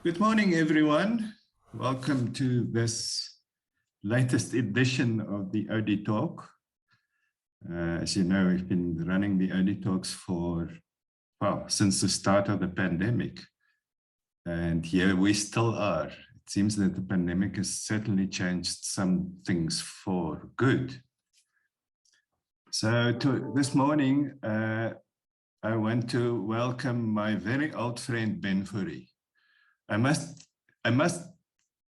Good morning, everyone. Welcome to this latest edition of the OD Talk. As you know, we've been running the OD Talks for, well, since the start of the pandemic. And here we still are. It seems that the pandemic has certainly changed some things for good. So this morning, I want to welcome my very old friend, Ben Fourie. I must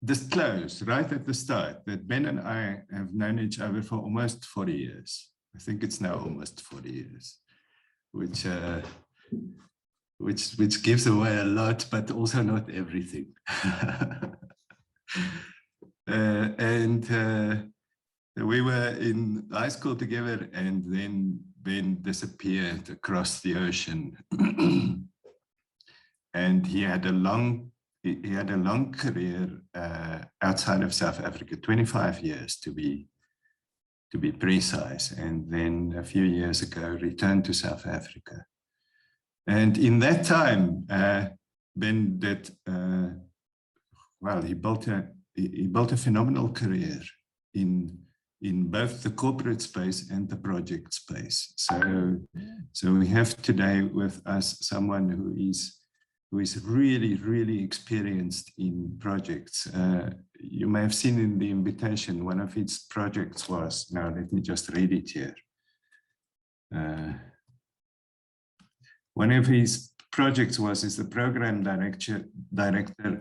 disclose right at the start that Ben and I have known each other for almost 40 years. I think it's now almost 40 years, which gives away a lot, but also not everything. We were in high school together, and then Ben disappeared across the ocean. And he had a long career outside of South Africa, 25 years to be precise, and then a few years ago returned to South Africa. And in that time, Ben did well. He built a phenomenal career in both the corporate space and the project space. So we have today with us someone who is really, really experienced in projects. You may have seen in the invitation, one of its projects was, now let me just read it here. One of his projects is the program director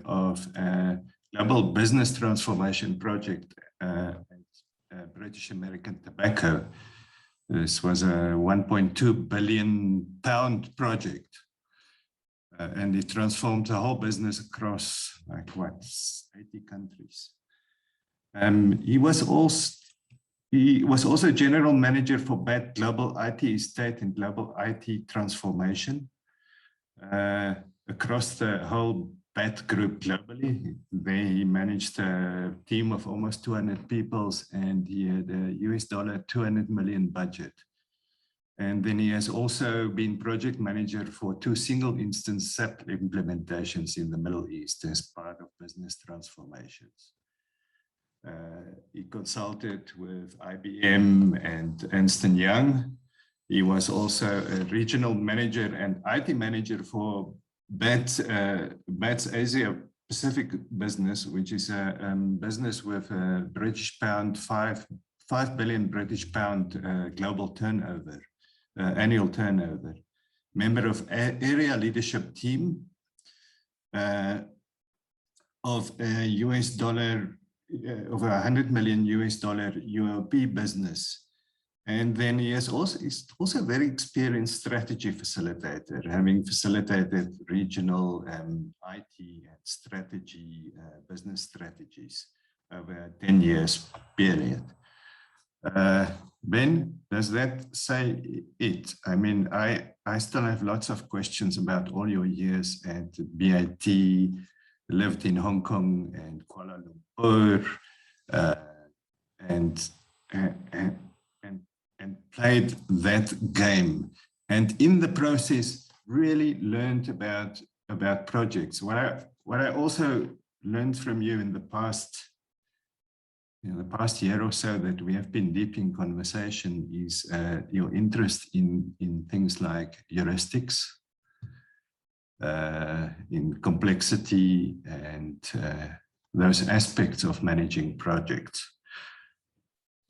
of a global business transformation project at British American Tobacco. This was a £1.2 billion project. And it transformed the whole business across, like what, 80 countries. He was also general manager for BAT Global IT Estate and Global IT Transformation across the whole BAT group globally. There he managed a team of almost 200 people, and he had a US $200 million budget. And then he has also been project manager for 2 single instance SAP implementations in the Middle East as part of business transformations. He consulted with IBM and Ernst & Young. He was also a regional manager and IT manager for BAT's Asia Pacific business, which is a business with a British pound, 5 billion British pound global turnover. Annual turnover, member of area leadership team of a US dollar, of $100 million US UOP business. And then he's also a very experienced strategy facilitator, having facilitated regional IT and strategy, business strategies over a 10 years period. Ben, does that say it? I mean, I still have lots of questions about all your years at BAT, lived in Hong Kong and Kuala Lumpur, and played that game. And in the process, really learned about projects. What I also learned from you in the past year or so that we have been deep in conversation is your interest in things like heuristics, in complexity, and those aspects of managing projects.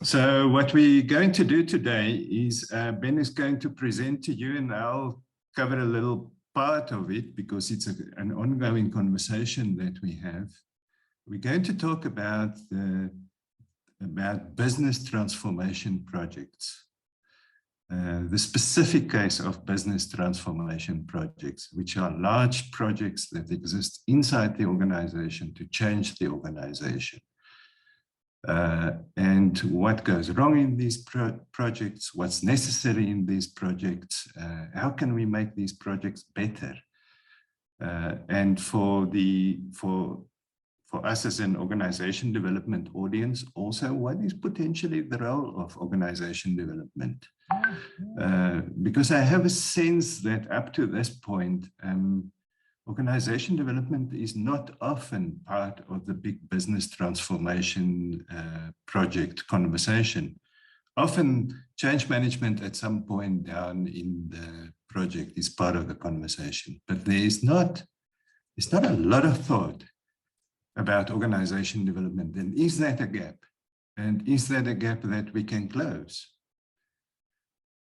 So what we're going to do today is Ben is going to present to you, and I'll cover a little part of it because it's an ongoing conversation that we have. We're going to talk about business transformation projects, the specific case of business transformation projects, which are large projects that exist inside the organization to change the organization. And what goes wrong in these projects, what's necessary in these projects, how can we make these projects better? And for us as an organization development audience, also what is potentially the role of organization development? Because I have a sense that up to this point, organization development is not often part of the big business transformation project conversation. Often change management at some point down in the project is part of the conversation, but there's not a lot of thought about organization development. And is that a gap? And is that a gap that we can close?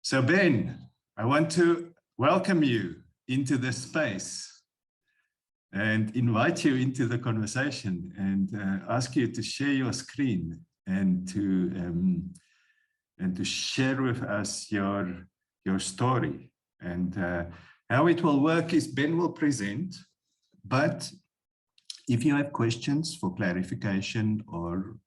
So Ben, I want to welcome you into this space and invite you into the conversation and ask you to share your screen and to share with us your story. And how it will work is Ben will present, but if you have questions for clarification or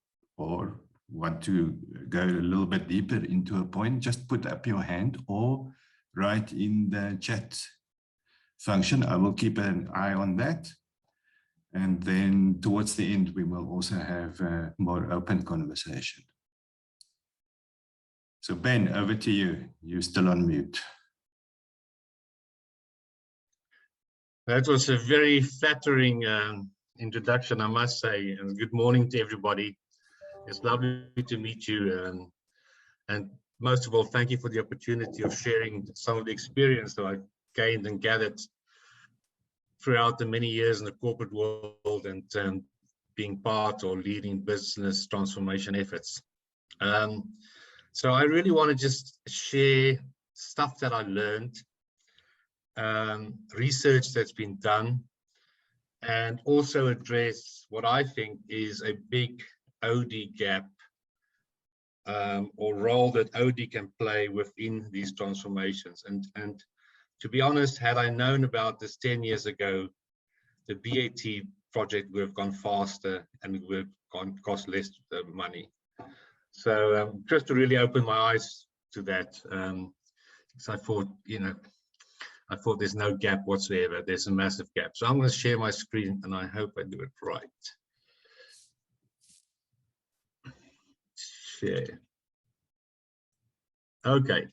want to go a little bit deeper into a point, just put up your hand or write in the chat function. I will keep an eye on that. And then towards the end, we will also have a more open conversation. So Ben, over to you. You're still on mute. That was a very flattering introduction, I must say, and good morning to everybody. It's lovely to meet you. And most of all, thank you for the opportunity of sharing some of the experience that I've gained and gathered throughout the many years in the corporate world and being part or leading business transformation efforts. So I really want to just share stuff that I learned, research that's been done, and also address what I think is a big OD gap or role that OD can play within these transformations. And to be honest, had I known about this 10 years ago, the BAT project would have gone faster and it would have cost less money. So just to really open my eyes to that, so I thought, I thought there's no gap whatsoever. There's a massive gap. So I'm going to share my screen and I hope I do it right. Share. Okay.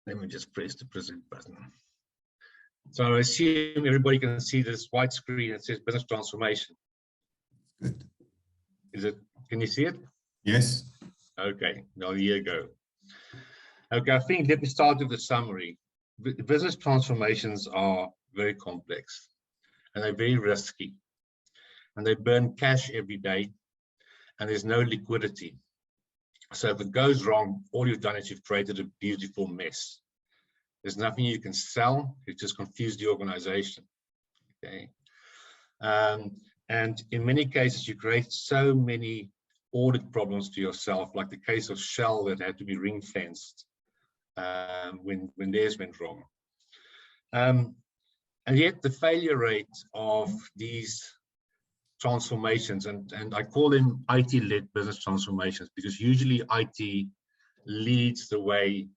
Let me just press the present button. So I assume everybody can see this white screen that says business transformation. Good. Can you see it? Yes. Okay, now here you go. Okay, I think let me start with the summary. Business transformations are very complex and they're very risky and they burn cash every day and there's no liquidity. So if it goes wrong, all you've done is you've created a beautiful mess. There's nothing you can sell, it just confused the organization. Okay. And in many cases, you create so many audit problems to yourself, like the case of Shell that had to be ring-fenced when theirs went wrong. And yet the failure rate of these transformations, and I call them IT-led business transformations, because usually IT leads the way,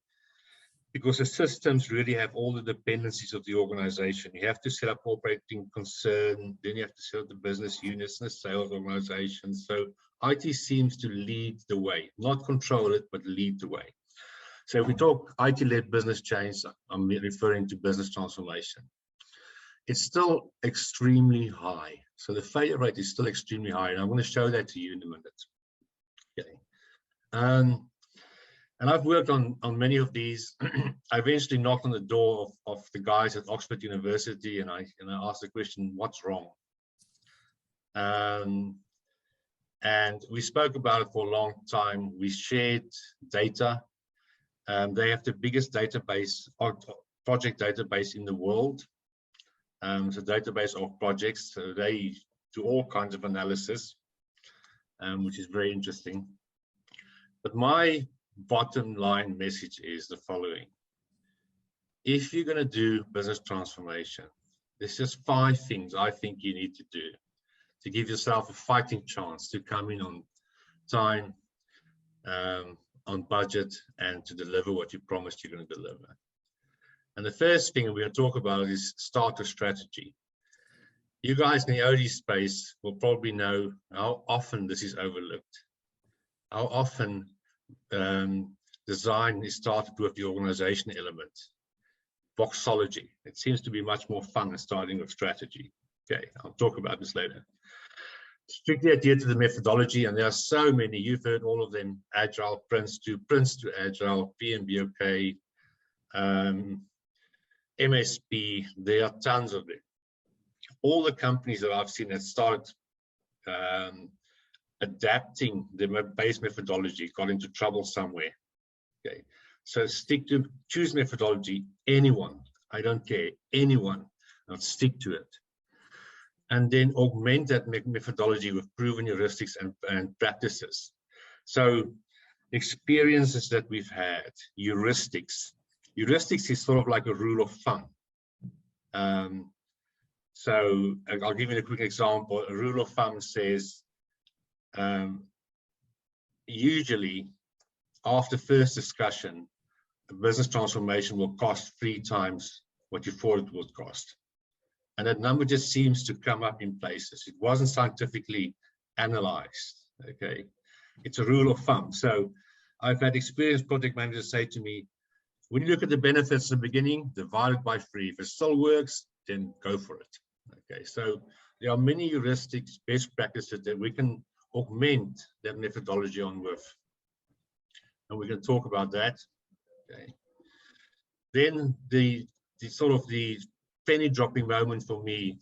because the systems really have all the dependencies of the organization. You have to set up operating concern, then you have to set up the business units and the sales organization. So IT seems to lead the way, not control it, but lead the way. So if we talk IT-led business change, I'm referring to business transformation. It's still extremely high. So the failure rate is still extremely high. And I'm going to show that to you in a minute. Okay. And I've worked on many of these. I eventually knocked on the door of the guys at Oxford University and I asked the question, what's wrong? And we spoke about it for a long time. We shared data. They have the biggest database, project database in the world. It's a database of projects. So they do all kinds of analysis, which is very interesting. But my bottom line message is the following. If you're going to do business transformation, there's just 5 things I think you need to do to give yourself a fighting chance to come in on time, on budget, and to deliver what you promised you're going to deliver. And the first thing we're going to talk about is start a strategy. You guys in the OD space will probably know how often this is overlooked. How often design is started with the organization element, boxology. It seems to be much more fun than starting with strategy. Okay, I'll talk about this later. Strictly adhere to the methodology, and there are so many. You've heard all of them: Agile, Prince to Agile, PMBoK, MSP. There are tons of them. All the companies that I've seen that started adapting the base methodology got into trouble somewhere. Okay, so choose methodology. Anyone, I don't care, anyone, and stick to it. And then augment that methodology with proven heuristics and practices. So experiences that we've had, heuristics. Heuristics is sort of like a rule of thumb. So I'll give you a quick example. A rule of thumb says, usually after first discussion, a business transformation will cost 3 times what you thought it would cost. And that number just seems to come up in places. It wasn't scientifically analyzed, okay? It's a rule of thumb. So I've had experienced project managers say to me, when you look at the benefits in the beginning, divide it by 3. If it still works, then go for it, okay? So there are many heuristics, best practices that we can augment that methodology on with. And we can talk about that, okay? Then the sort of the penny dropping moment for me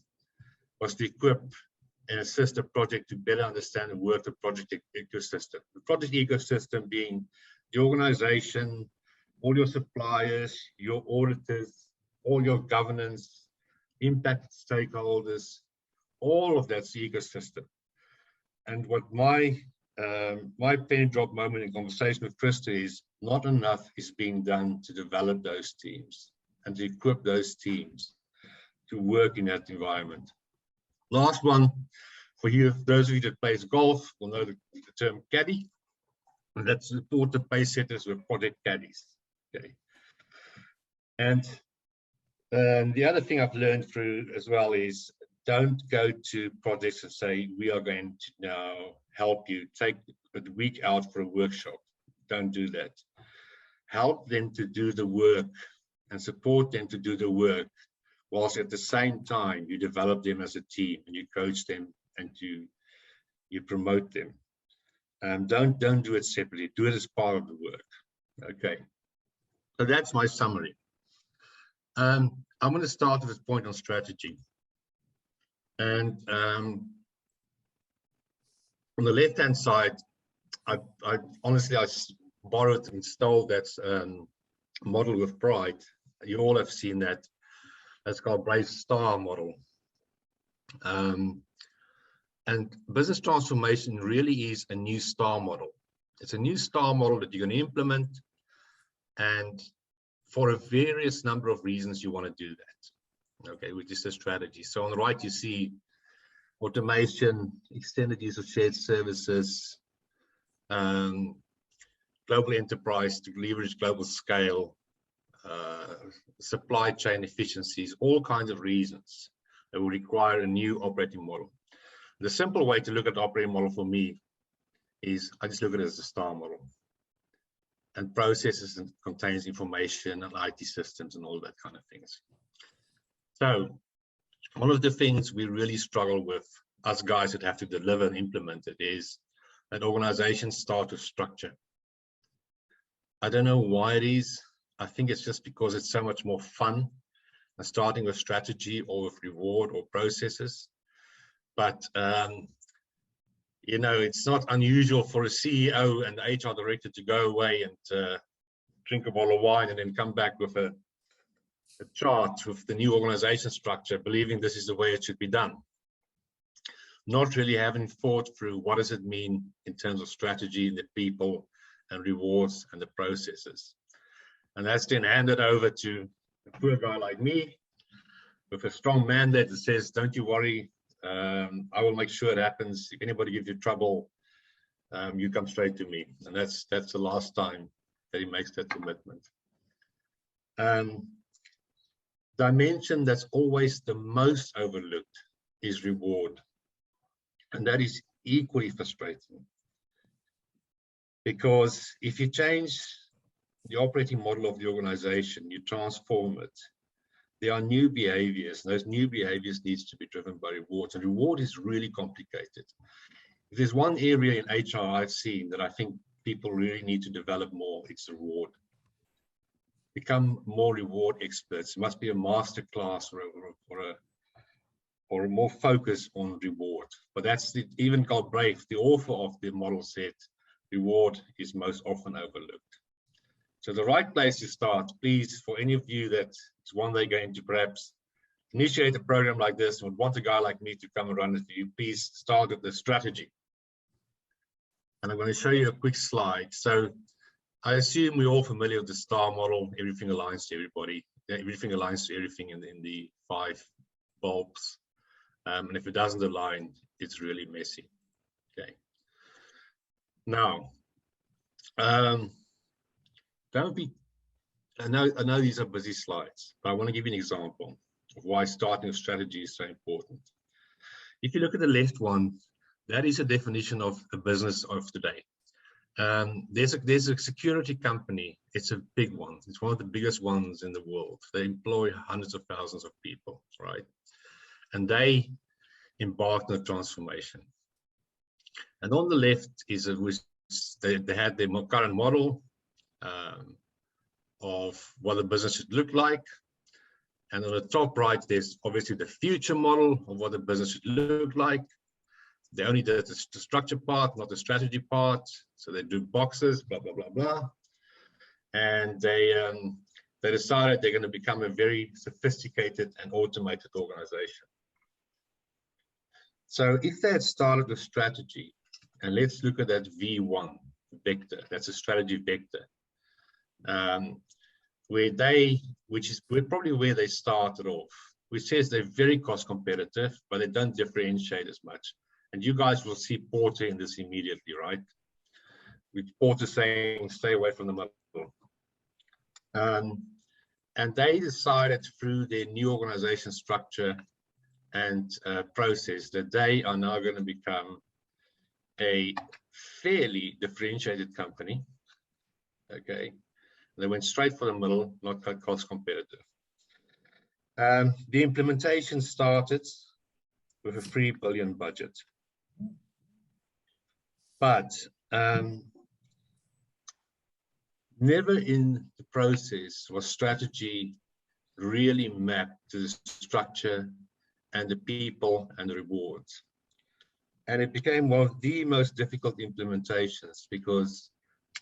was to equip and assist a project to better understand and work the project ecosystem. The project ecosystem being the organization, all your suppliers, your auditors, all your governance, impact stakeholders, all of that's the ecosystem. And what my penny drop moment in conversation with Christo is, not enough is being done to develop those teams and to equip those teams to work in that environment. Last one for you, those of you that plays golf will know the term caddy, and that's support the pace setters with project caddies. Okay. And the other thing I've learned through as well is, don't go to projects and say, we are going to now help you. Take a week out for a workshop. Don't do that. Help them to do the work and support them to do the work, whilst at the same time you develop them as a team and you coach them and you promote them. Don't do it separately. Do it as part of the work. Okay. So that's my summary. I'm going to start with this point on strategy. And on the left-hand side, I honestly borrowed and stole that model with pride. You all have seen that. That's called Brave Star model. And business transformation really is a new star model. It's a new star model that you're going to implement, and for a various number of reasons you want to do that, okay, which is the strategy. So on the right, you see automation, extended use of shared services, global enterprise to leverage global scale, supply chain efficiencies, all kinds of reasons that will require a new operating model. The simple way to look at the operating model for me is I just look at it as a star model, and processes and contains information and IT systems and all that kind of things. So one of the things we really struggle with, us guys that have to deliver and implement it, is that organizations start with structure. I don't know why it is. I think it's just because it's so much more fun than starting with strategy or with reward or processes. But you know, it's not unusual for a CEO and the HR director to go away and drink a bottle of wine and then come back with a chart with the new organization structure, believing this is the way it should be done. Not really having thought through what does it mean in terms of strategy and the people and rewards and the processes. And that's then handed over to a poor guy like me with a strong mandate that says, don't you worry, I will make sure it happens. If anybody gives you trouble, you come straight to me. And that's the last time that he makes that commitment. Dimension that's always the most overlooked is reward. And that is equally frustrating. Because if you change the operating model of the organization, you transform it, there are new behaviors, and those new behaviors needs to be driven by rewards, and reward is really complicated. If there's one area in HR I've seen that I think people really need to develop more, it's reward. Become more reward experts. It must be a master class or a more focus on reward. But that's the, even Galbraith, the author of the model, said reward is most often overlooked. So the right place to start, please, for any of you that is one day going to perhaps initiate a program like this, would want a guy like me to come and run it for you, please start with the strategy. And I'm going to show you a quick slide. So I assume we're all familiar with the STAR model. Everything aligns to everybody. Everything aligns to everything in the 5 bulbs. And if it doesn't align, it's really messy. Okay. Now, don't be. I know these are busy slides, but I want to give you an example of why starting a strategy is so important. If you look at the left one, that is a definition of a business of today. There's a security company. It's a big one. It's one of the biggest ones in the world. They employ hundreds of thousands of people, right? And they embarked on a transformation. And on the left is they had their current model of what the business should look like. And on the top right, there's obviously the future model of what the business should look like. They only did the structure part, not the strategy part. So they do boxes, blah, blah, blah, blah. And they decided they're going to become a very sophisticated and automated organization. So if they had started with strategy, and let's look at that V1 vector, that's a strategy vector, which is probably where they started off, which says they're very cost competitive, but they don't differentiate as much. And you guys will see Porter in this immediately, right? With Porter saying, stay away from the middle. And they decided through their new organization structure and process that they are now going to become a fairly differentiated company. Okay. They went straight for the middle, not cost competitive. The implementation started with a $3 billion budget. But never in the process was strategy really mapped to the structure and the people and the rewards. And it became one of the most difficult implementations because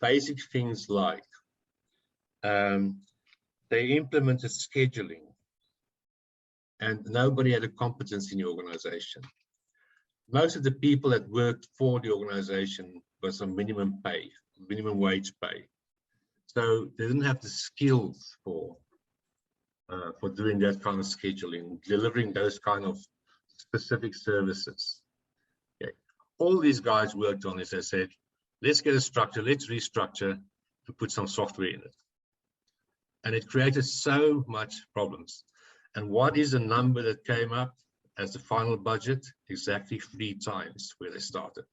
basic things like they implemented scheduling and nobody had a competence in the organization. Most of the people that worked for the organization was on minimum pay, minimum wage pay. So they didn't have the skills for doing that kind of scheduling, delivering those kind of specific services. Okay. All these guys worked on this. I said, let's get a structure, let's restructure and put some software in it. And it created so much problems. And what is the number that came up as the final budget? Exactly 3 times where they started.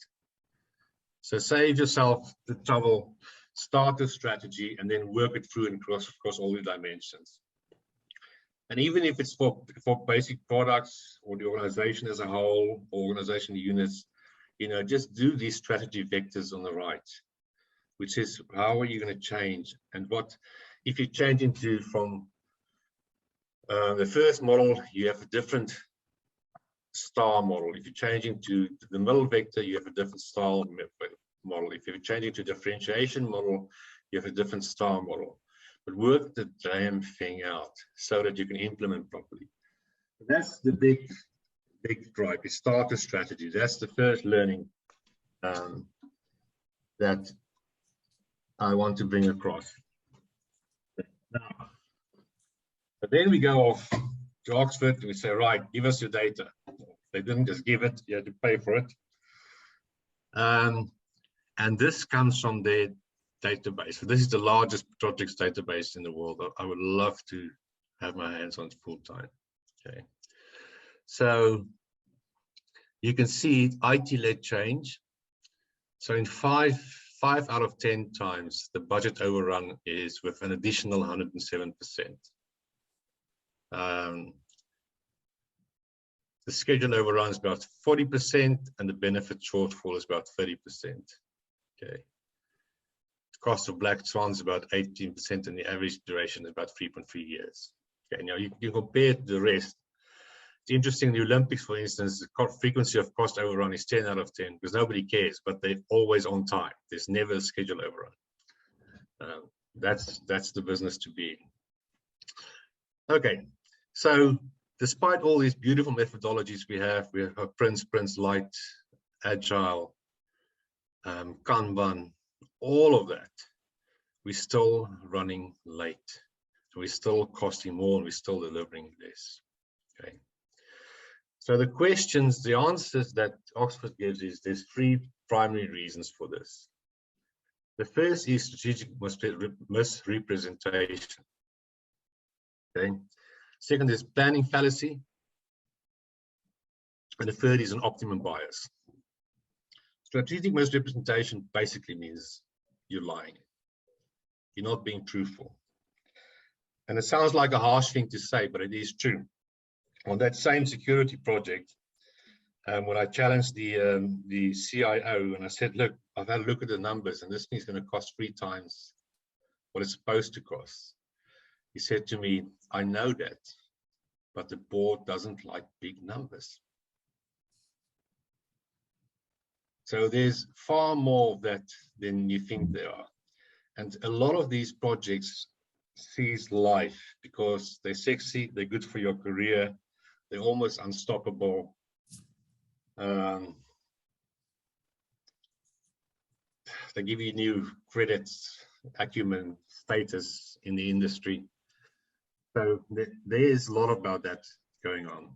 So save yourself the trouble, start the strategy and then work it through and across all the dimensions. And even if it's for basic products or the organization as a whole, organization units, you know, just do these strategy vectors on the right, which is how are you going to change? And what if you change into from the first model, you have a different star model. If you're changing to the middle vector, you have a different star model. If you're changing to differentiation model, you have a different star model. But work the damn thing out so that you can implement properly. That's the big drive. You start a strategy. That's the first learning that I want to bring across. Now, but then we go off to Oxford and we say, right, give us your data. They didn't just give it, you had to pay for it. And this comes from their database. So this is the largest projects database in the world. I would love to have my hands on it full time. Okay. So you can see IT-led change. So in 5 out of 10 times, the budget overrun is with an additional 107%. The schedule overrun is about 40%, and the benefit shortfall is about 30%. Okay. The cost of black swans is about 18%, and the average duration is about 3.3 years. Okay, now you compare it to the rest. It's interesting, the Olympics, for instance, the frequency of cost overrun is 10 out of 10 because nobody cares, but they're always on time. There's never a schedule overrun. That's the business to be. Okay, so despite all these beautiful methodologies we have Prince, Light, Agile, Kanban, all of that, we're still running late. We're still costing more and we're still delivering less. Okay. So the questions, the answers that Oxford gives is there's 3 primary reasons for this. The first is strategic misrepresentation. Okay. Second is planning fallacy. And the third is an optimum bias. Strategic misrepresentation basically means you're lying. You're not being truthful. And it sounds like a harsh thing to say, but it is true. On that same security project, when I challenged the CIO and I said, look, I've had a look at the numbers and this thing's going to cost 3 times what it's supposed to cost. He said to me, I know that, but the board doesn't like big numbers. So there's far more of that than you think there are. And a lot of these projects sees life because they're sexy, they're good for your career, they're almost unstoppable. They give you new credits, acumen, status in the industry. So there is a lot about that going on.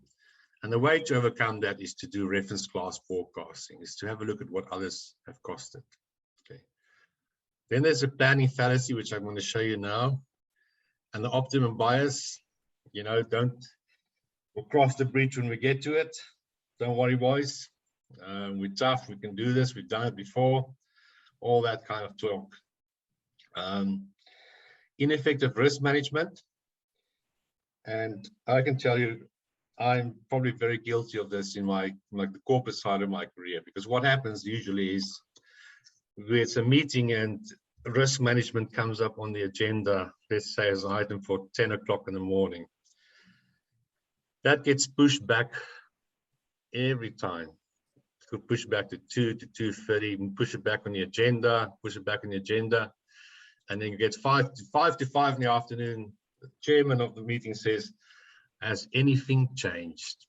And the way to overcome that is to do reference class forecasting, is to have a look at what others have costed. Okay. Then there's a planning fallacy, which I'm going to show you now. And the optimum bias, you know, we'll cross the bridge when we get to it. Don't worry, boys. We're tough, we can do this, we've done it before. All that kind of talk. Ineffective risk management. And I can tell you, I'm probably very guilty of this in the corporate side of my career, because what happens usually is it's a meeting and risk management comes up on the agenda, let's say as an item for 10 o'clock in the morning. That gets pushed back every time. It could push back to 2 to 2:30, push it back on the agenda, push it back on the agenda. And then you get 5 to 5 in the afternoon. The chairman of the meeting says, has anything changed?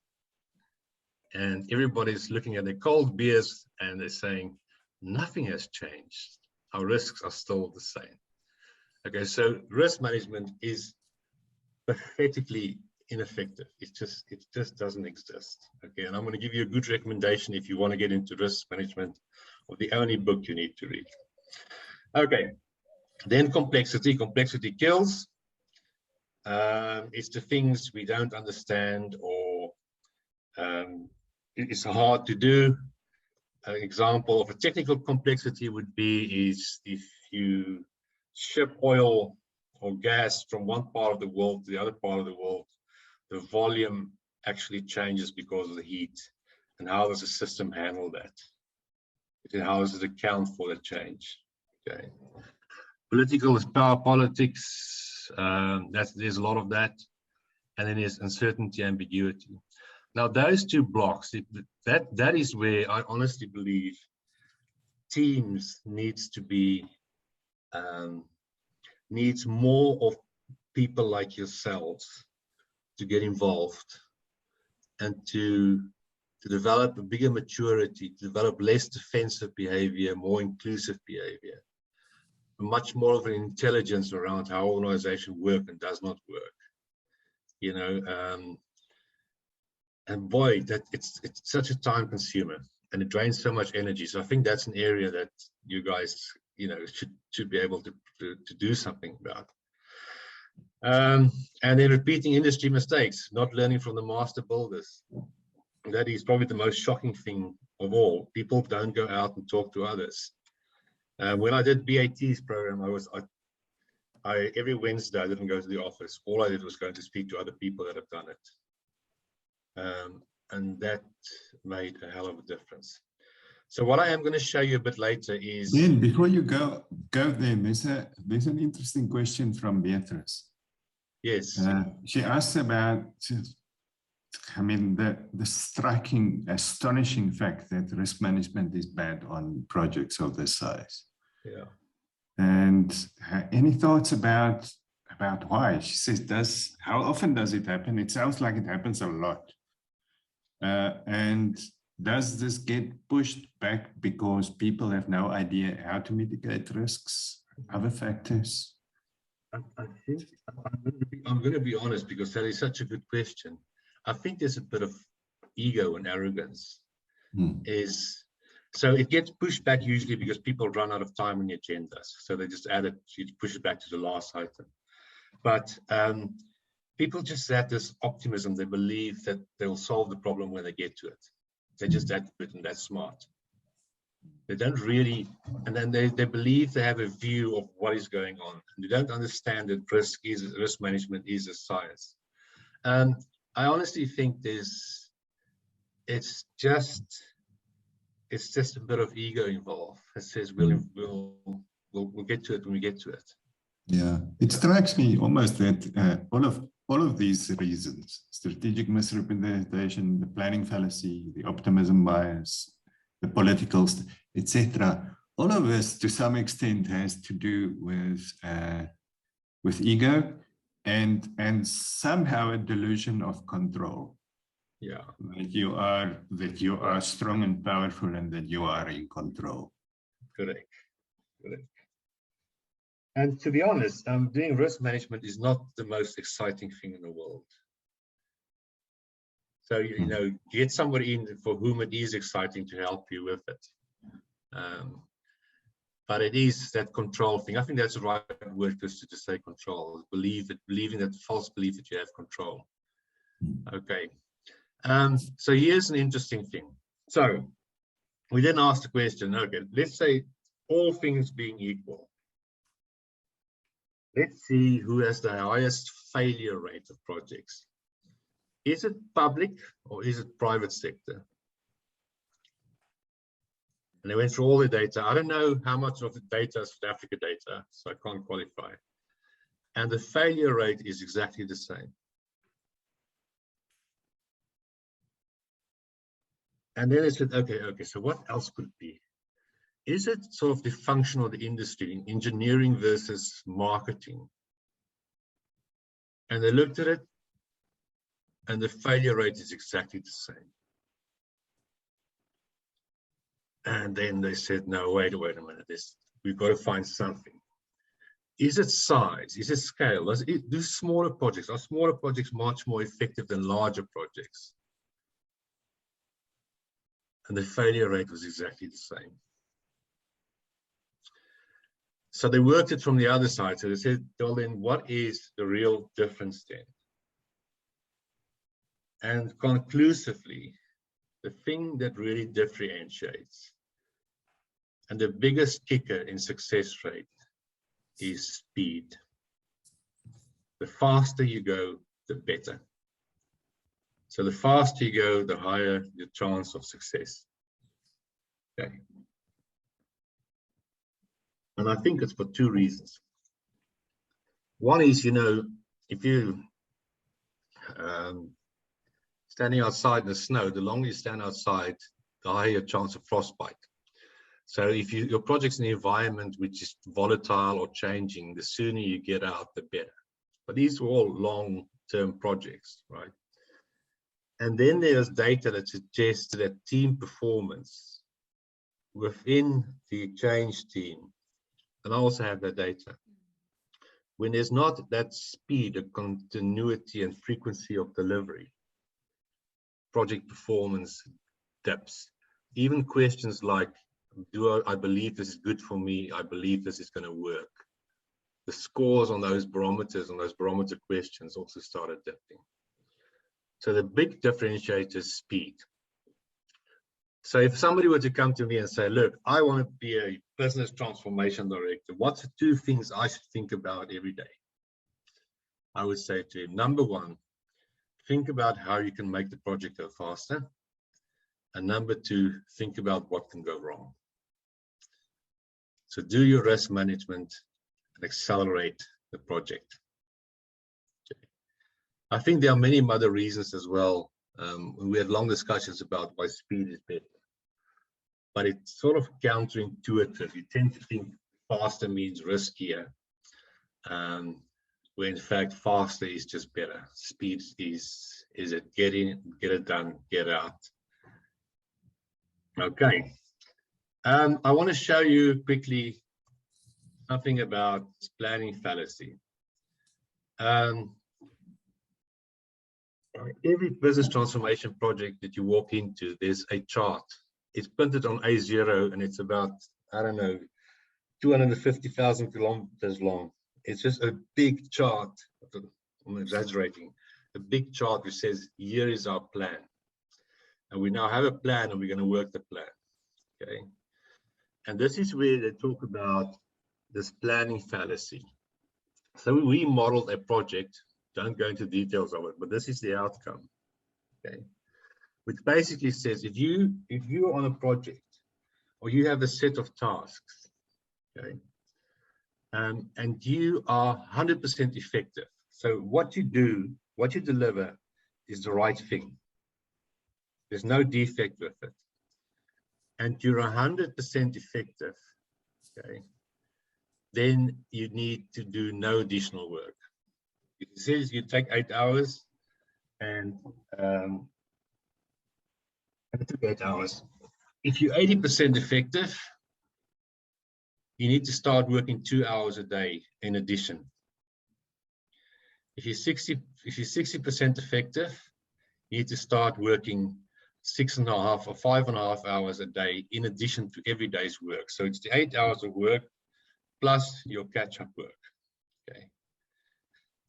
And everybody's looking at their cold beers and they're saying, nothing has changed. Our risks are still the same. Okay, so risk management is pathetically ineffective. It just doesn't exist. Okay, and I'm going to give you a good recommendation if you want to get into risk management, of the only book you need to read. Okay, then complexity. Complexity kills. It's the things we don't understand, or it's hard to do. An example of a technical complexity would be is if you ship oil or gas from one part of the world to the other part of the world, the volume actually changes because of the heat. And how does the system handle that? How does it account for the change? Okay. Political is power politics. There's a lot of that. And then there's uncertainty, ambiguity. Now, those 2 blocks, that is where I honestly believe teams needs more of people like yourselves to get involved and to develop a bigger maturity, to develop less defensive behavior, more inclusive behavior, much more of an intelligence around how organizations work and does not work. You know, and boy, that it's such a time consumer and it drains so much energy. So I think that's an area that you guys, you know, should be able to do something about. And then repeating industry mistakes, not learning from the master builders. That is probably the most shocking thing of all. People don't go out and talk to others. When I did BAT's program, Every Wednesday I didn't go to the office. All I did was go to speak to other people that have done it. And that made a hell of a difference. So what I am going to show you a bit later is... Ben, before you go there, there's an interesting question from Beatrice. Yes. She asks about, I mean, the striking, astonishing fact that risk management is bad on projects of this size. Yeah. And any thoughts about why? She says, how often does it happen? It sounds like it happens a lot. And does this get pushed back because people have no idea how to mitigate risks, other factors? I think I'm going to be honest, because that is such a good question. I think there's a bit of ego and arrogance. So it gets pushed back usually because people run out of time on the agendas. So they just add it, you push it back to the last item. But people just have this optimism. They believe that they'll solve the problem when they get to it. They're just that good and that smart. They don't really, and then they believe they have a view of what is going on. And they don't understand that risk management is a science. I honestly think it's just a bit of ego involved. It says we'll get to it when we get to it. Yeah, it strikes me almost that all of these reasons, strategic misrepresentation, the planning fallacy, the optimism bias, the political, etc., all of this to some extent has to do with ego and somehow a delusion of control. Yeah, that you are strong and powerful and that you are in control. Correct. And to be honest, doing risk management is not the most exciting thing in the world. So, you know, get somebody in for whom it is exciting to help you with it. But it is that control thing. I think that's the right word, just to say control. Believing that false belief that you have control. Okay. So here's an interesting thing. So we then asked the question, okay, let's say all things being equal. Let's see who has the highest failure rate of projects. Is it public or is it private sector? And they went through all the data. I don't know how much of the data is South Africa data, so I can't qualify. And the failure rate is exactly the same. And then I said, okay, so what else could it be? Is it sort of the function of the industry, engineering versus marketing? And they looked at it, and the failure rate is exactly the same. And then they said, no, wait a minute, we've got to find something. Is it size? Is it scale? Do smaller projects? Are smaller projects much more effective than larger projects? And the failure rate was exactly the same. So they worked it from the other side. So they said, well, then what is the real difference then? And conclusively, the thing that really differentiates and the biggest kicker in success rate is speed. The faster you go, the better. So the faster you go, the higher your chance of success. Okay. And I think it's for two reasons. One is, you know, if you standing outside in the snow, the longer you stand outside, the higher your chance of frostbite. So if your project's in an environment which is volatile or changing, the sooner you get out, the better. But these are all long-term projects, right? And then there's data that suggests that team performance within the change team, and I also have that data, when there's not that speed, a continuity and frequency of delivery, project performance dips. Even questions like, I believe this is good for me, I believe this is going to work. The scores on those barometers, on those barometer questions also started dipping. So the big differentiator is speed. So if somebody were to come to me and say, look, I want to be a business transformation director, what's the 2 things I should think about every day? I would say to him, number 1, think about how you can make the project go faster. And number 2, think about what can go wrong. So do your risk management and accelerate the project. Okay. I think there are many other reasons as well. We had long discussions about why speed is better. But it's sort of counterintuitive. You tend to think faster means riskier, where in fact faster is just better. Speed is it get in, get it done, get out. Okay. I want to show you quickly something about planning fallacy. Every business transformation project that you walk into, there's a chart. It's printed on A0 and it's about, I don't know, 250,000 kilometers long. It's just a big chart. I'm exaggerating. A big chart which says, here is our plan. And we now have a plan and we're going to work the plan. Okay. And this is where they talk about this planning fallacy. So we modeled a project, don't go into details of it, but this is the outcome. Okay. Which basically says if you're on a project or you have a set of tasks, okay, and you are 100% effective. So what you do, what you deliver is the right thing. There's no defect with it. And you're 100% effective, okay, then you need to do no additional work. It says you take 8 hours and it took 8 hours. If you're 80% effective, you need to start working 2 hours a day in addition. If you're 60% effective, you need to start working 6.5 or 5.5 hours a day in addition to every day's work. So it's the 8 hours of work plus your catch-up work. Okay.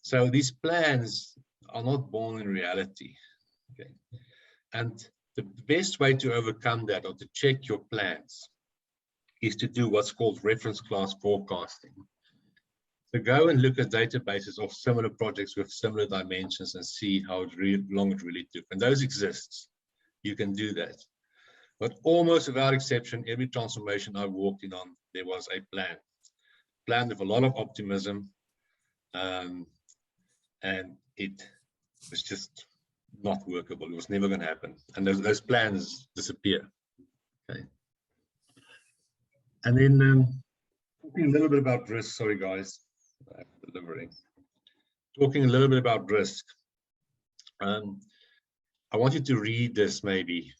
So these plans are not born in reality. Okay. And the best way to overcome that or to check your plans is to do what's called reference class forecasting. So go and look at databases of similar projects with similar dimensions and see how long it really took. And those exist. You can do that. But almost without exception, every transformation I walked in on, there was a plan. Plan with a lot of optimism. And it was just not workable. It was never going to happen. And those plans disappear. Okay. And then talking a little bit about risk. Sorry, guys. Delivering. Talking a little bit about risk. I want you to read this maybe.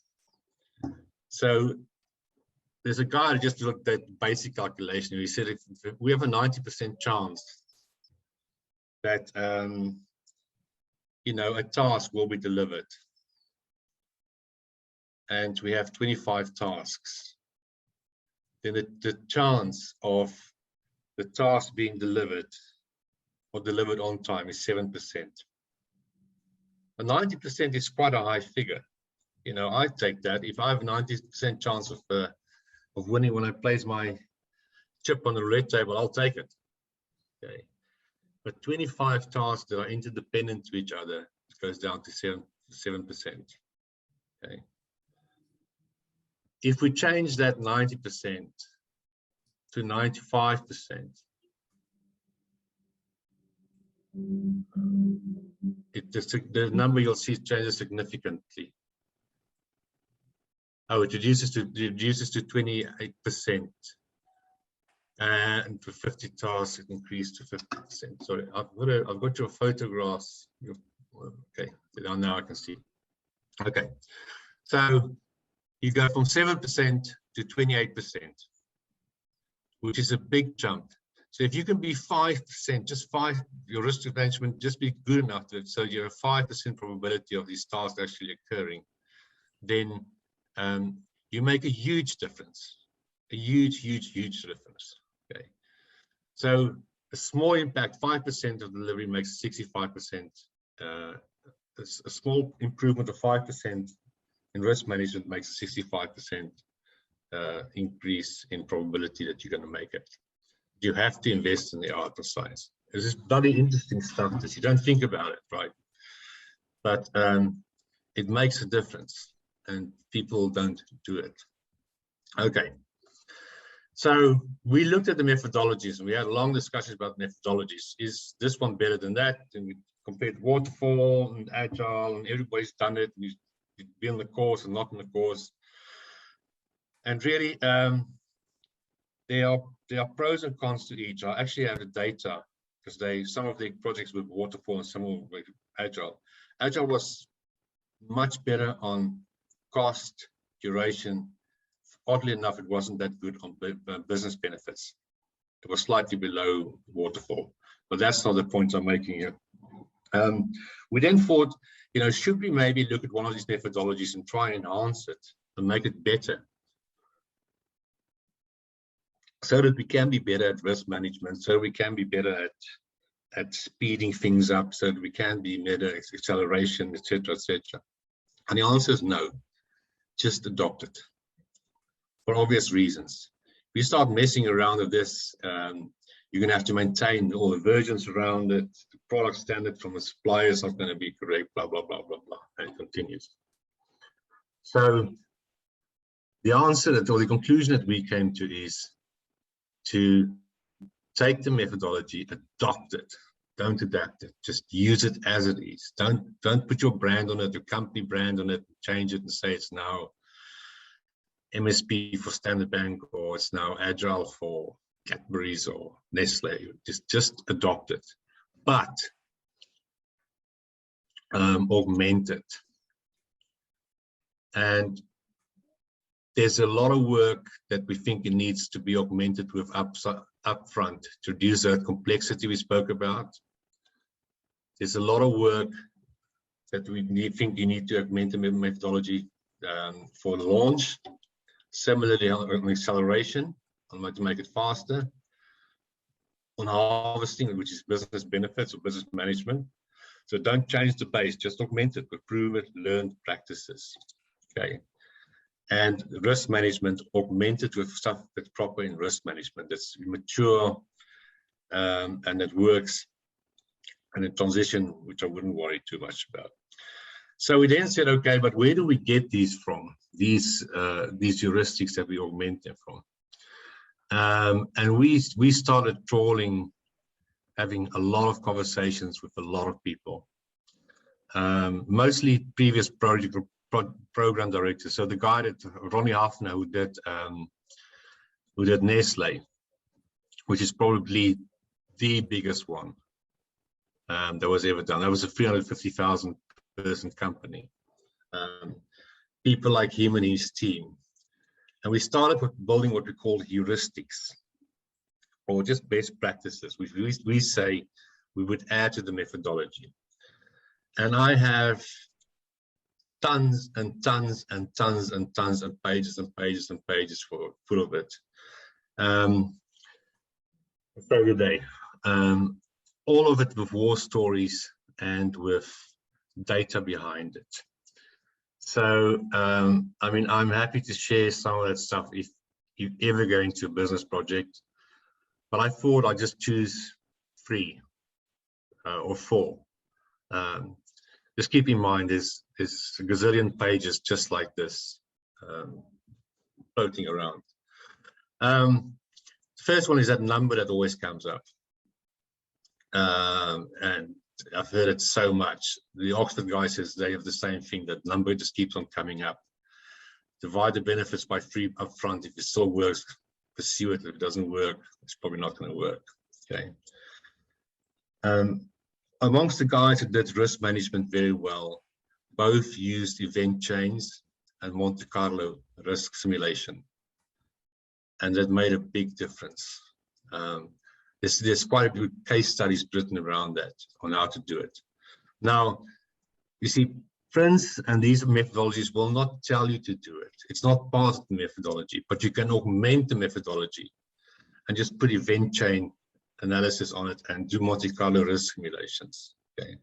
So there's a guy who just looked at basic calculation. He said if we have a 90% chance that you know, a task will be delivered, and we have 25 tasks, then the chance of the task being delivered or delivered on time is 7%. But 90% is quite a high figure. You know, I take that. If I have a 90% chance of winning when I place my chip on the roulette table, I'll take it. Okay. But 25 tasks that are interdependent to each other, it goes down to 7%. Okay. If we change that 90% to 95%, the number you'll see changes significantly. Oh, it reduces to 28%, and for 50 tasks, it increased to 50%. Sorry, I've got your photographs. Okay, now I can see. Okay, so you go from 7% to 28%, which is a big jump. So if you can be 5%, just 5, your risk management just be good enough to it, so you have 5% probability of these tasks actually occurring, then you make a huge difference, a huge difference. Okay, so a small impact, 5% of delivery makes 65%. A small improvement of 5% in risk management makes a 65% increase in probability that you're going to make it. You have to invest in the art of science. This is bloody interesting stuff that you don't think about it, right? But it makes a difference, and people don't do it. Okay. So we looked at the methodologies, and we had long discussions about methodologies. Is this one better than that? And we compared waterfall and agile, and everybody's done it. You've been in the course and not in the course. And really, there are pros and cons to each. I actually have the data because some of the projects were waterfall and some were agile. Agile was much better on cost, duration. Oddly enough, it wasn't that good on business benefits. It was slightly below waterfall, but that's not the point I'm making here. We then thought, should we maybe look at one of these methodologies and try and enhance it and make it better, so that we can be better at risk management, so we can be better at speeding things up, so that we can be better at acceleration, etc., etc. And the answer is no. Just adopt it. For obvious reasons. If you start messing around with this, you're going to have to maintain all the versions around it. The product standard from the supplier is not going to be correct, blah, blah, blah, blah, blah, and it continues. So the answer or the conclusion that we came to is to take the methodology, adopt it, don't adapt it, just use it as it is. Don't put your brand on it, your company brand on it, change it and say it's now MSP for Standard Bank, or it's now Agile for Cadbury's or Nestle. Just adopt it, but augment it. And there's a lot of work that we think it needs to be augmented with upfront to reduce that complexity we spoke about. There's a lot of work that we think you need to augment the methodology for launch. Similarly, on acceleration, on to make it faster. On harvesting, which is business benefits or business management. So don't change the base, just augment it, but prove it, learned practices. Okay. And risk management, augmented with stuff that's proper in risk management, that's mature and that works, and a transition, which I wouldn't worry too much about. So we then said, okay, but where do we get these from? These heuristics that we augment them from. And we started trawling, having a lot of conversations with a lot of people, mostly previous program directors. So the guy that Ronnie Hafner, who did Nestle, which is probably the biggest one that was ever done. That was a 350,000 person company. People like him and his team. And we started with building what we call heuristics, or just best practices, which we say we would add to the methodology. And I have tons and tons and tons and tons of pages and pages and pages full of it. Every day. All of it with war stories and with data behind it. So, I mean, I'm happy to share some of that stuff if you ever go into a business project, but I thought I'd just choose 3 or 4. Just keep in mind there's a gazillion pages just like this floating around. The first one is that number that always comes up. And I've heard it so much. The Oxford guy says they have the same thing, that number just keeps on coming up. Divide the benefits by 3 up front. If it still works, pursue it. If it doesn't work, it's probably not going to work. Okay. Amongst the guys who did risk management very well, both used event chains and Monte Carlo risk simulation. And that made a big difference. There's quite a few case studies written around that on how to do it. Now, you see, Prince and these methodologies will not tell you to do it. It's not part of the methodology, but you can augment the methodology and just put event chain analysis on it and do Monte Carlo risk simulations. Okay.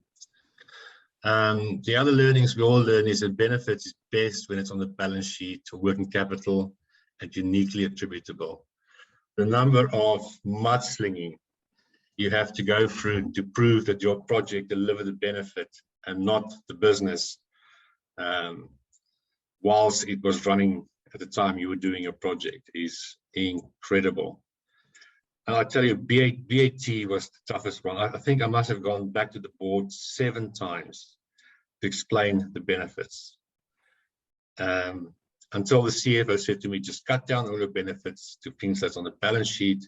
The other learnings we all learn is that benefits is best when it's on the balance sheet or working capital and uniquely attributable. The number of mudslinging you have to go through to prove that your project delivered the benefit and not the business, whilst it was running at the time you were doing your project, is incredible. And I tell you, BAT was the toughest one. I think I must have gone back to the board 7 times to explain the benefits. Until the CFO said to me, just cut down all the benefits to things that's on the balance sheet,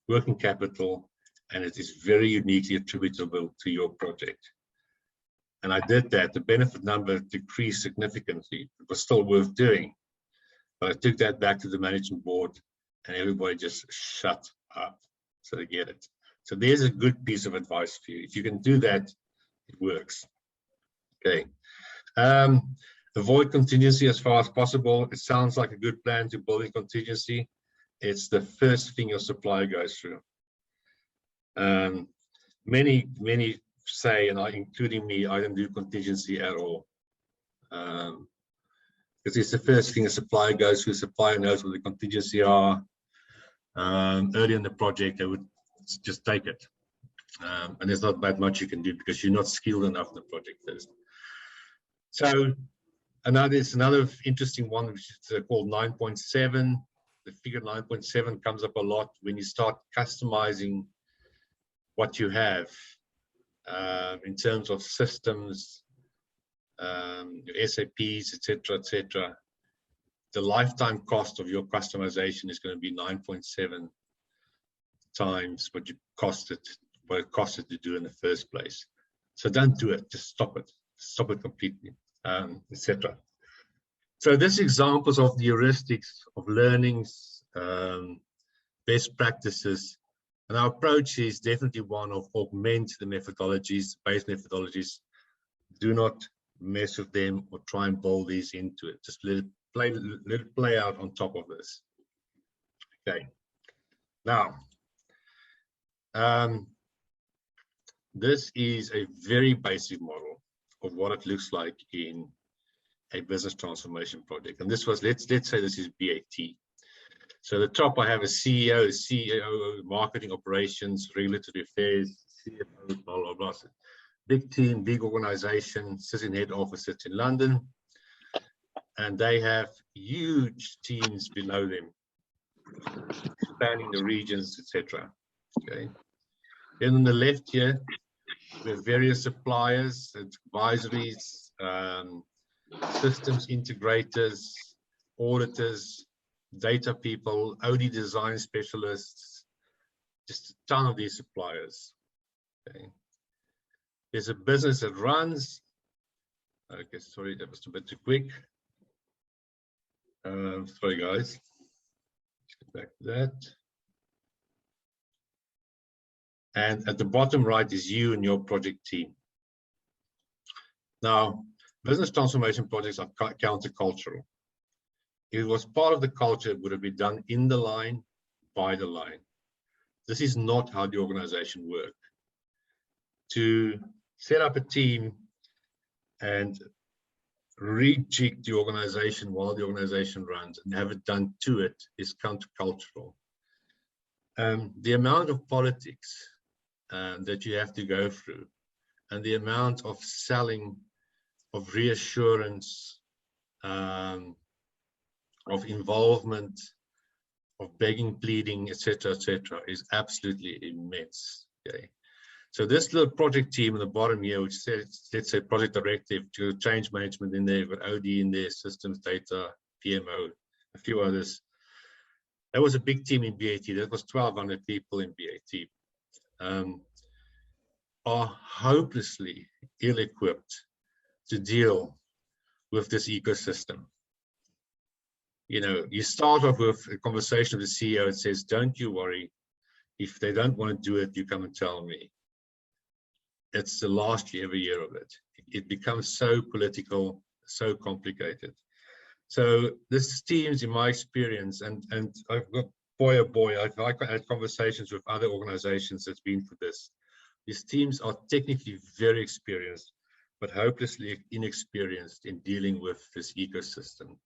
working capital, and it is very uniquely attributable to your project. And I did that. The benefit number decreased significantly. It was still worth doing. But I took that back to the management board and everybody just shut up. So they get it. So there's a good piece of advice for you. If you can do that, it works. Okay. Avoid contingency as far as possible. It sounds like a good plan to build in contingency. It's the first thing your supplier goes through. Many say, and including me, I don't do contingency at all. Because it's the first thing a supplier goes through. The supplier knows what the contingency are. Early in the project, they would just take it. And there's not that much you can do because you're not skilled enough in the project first. So another interesting one, which is called 9.7. The figure 9.7 comes up a lot when you start customizing what you have in terms of systems, your SAPs, etc. The lifetime cost of your customization is going to be 9.7 times what it costed to do in the first place. So don't do it. Just stop it. Stop it completely, etc. So this examples of the heuristics of learnings, best practices, and our approach is definitely one of augment the methodologies, base methodologies. Do not mess with them or try and build these into it. Just let it play out on top of this. Okay. Now, this is a very basic model of what it looks like in a business transformation project. And this was, let's say this is BAT. So the top I have a CEO, marketing operations, regulatory affairs, CFO, blah, blah, blah. Big team, big organization, sits in head office, sits in London. And they have huge teams below them, spanning the regions, etc. Okay. Then on the left here, we have various suppliers, advisories, systems integrators, auditors, data people, OD design specialists, just a ton of these suppliers. Okay. There's a business that runs. Okay, sorry, that was a bit too quick. Sorry, guys. Let's get back to that. And at the bottom right is you and your project team. Now, business transformation projects are countercultural. If it was part of the culture, it would have been done in the line, by the line. This is not how the organization works. To set up a team and rejig the organization while the organization runs and have it done to it is countercultural. The amount of politics that you have to go through and the amount of selling, of reassurance, of involvement, of begging, pleading, etc., is absolutely immense. Okay. So this little project team at the bottom here, which says, let's say project directive, to change management in there, got OD in there, systems, data, PMO, a few others. That was a big team in BAT. That was 1,200 people in BAT. Are hopelessly ill-equipped to deal with this ecosystem. You know, you start off with a conversation with the CEO and says, don't you worry, if they don't want to do it, you come and tell me. It's the last year, every year of it. It becomes so political, so complicated. So this teams, in my experience, and I've got, boy oh boy, I've had conversations with other organizations that's been for this. These teams are technically very experienced, but hopelessly inexperienced in dealing with this ecosystem.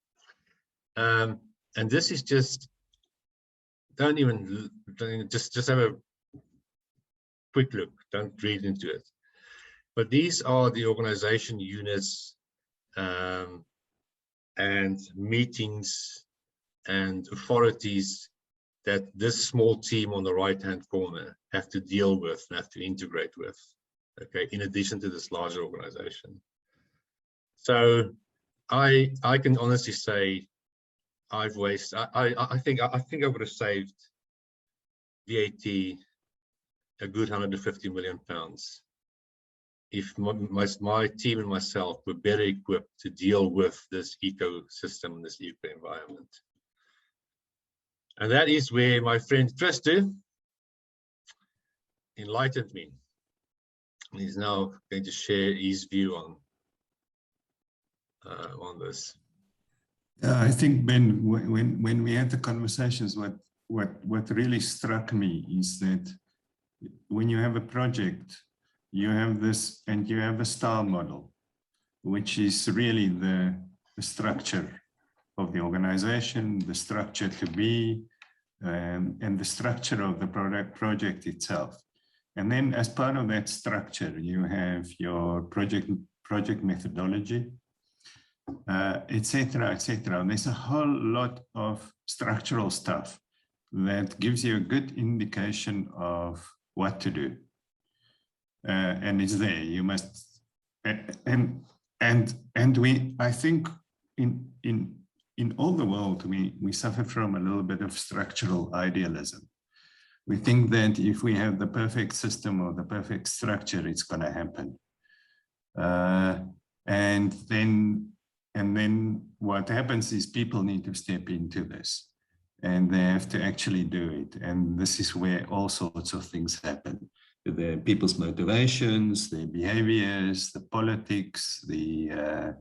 And this is just, just have a quick look, don't read into it. But these are the organization units and meetings and authorities that this small team on the right-hand corner have to deal with and have to integrate with, okay, in addition to this larger organization. So I can honestly say I've wasted, I think I would have saved VAT a good £150 million if my team and myself were better equipped to deal with this ecosystem, this eco environment. And that is where my friend Christo enlightened me. He's now going to share his view on this. I think, Ben, when we had the conversations, what really struck me is that when you have a project, you have this, and you have a style model, which is really the structure of the organization, the structure to be, and the structure of the project itself. And then as part of that structure, you have your project methodology, et cetera, et cetera. There's a whole lot of structural stuff that gives you a good indication of what to do. And it's there. You must, and I think in all the world, we suffer from a little bit of structural idealism. We think that if we have the perfect system or the perfect structure, it's going to happen. And then what happens is people need to step into this, and they have to actually do it. And this is where all sorts of things happen. The people's motivations, their behaviors, the politics, the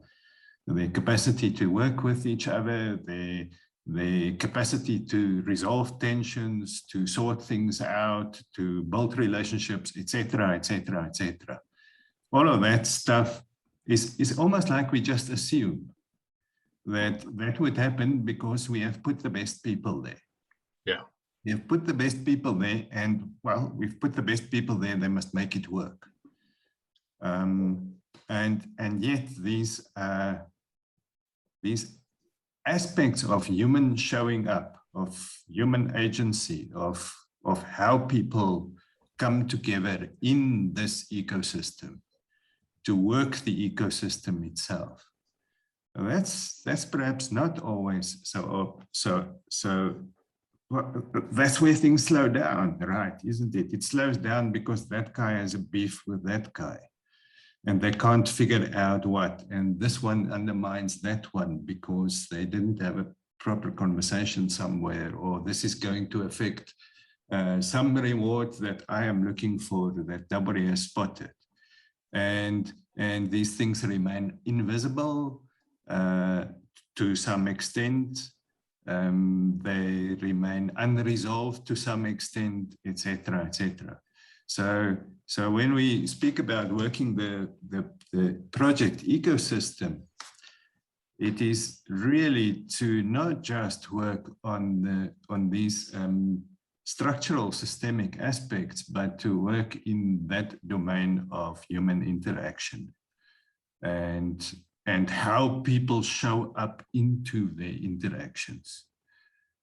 capacity to work with each other, the capacity to resolve tensions, to sort things out, to build relationships, etc., etc., etc. All of that stuff is almost like we just assume that would happen because we have put the best people there. Yeah. We have put the best people there, and well, we've put the best people there, they must make it work. And yet these aspects of human showing up, of human agency, of how people come together in this ecosystem to work the ecosystem itself, that's perhaps not always so. That's where things slow down, right? Isn't it? It slows down because that guy has a beef with that guy, and they can't figure out what. And this one undermines that one because they didn't have a proper conversation somewhere, or this is going to affect some reward that I am looking for that nobody has spotted. And these things remain invisible to some extent. They remain unresolved to some extent, etc., etc. So when we speak about working the project ecosystem, it is really to not just work on these structural systemic aspects, but to work in that domain of human interaction and how people show up into their interactions.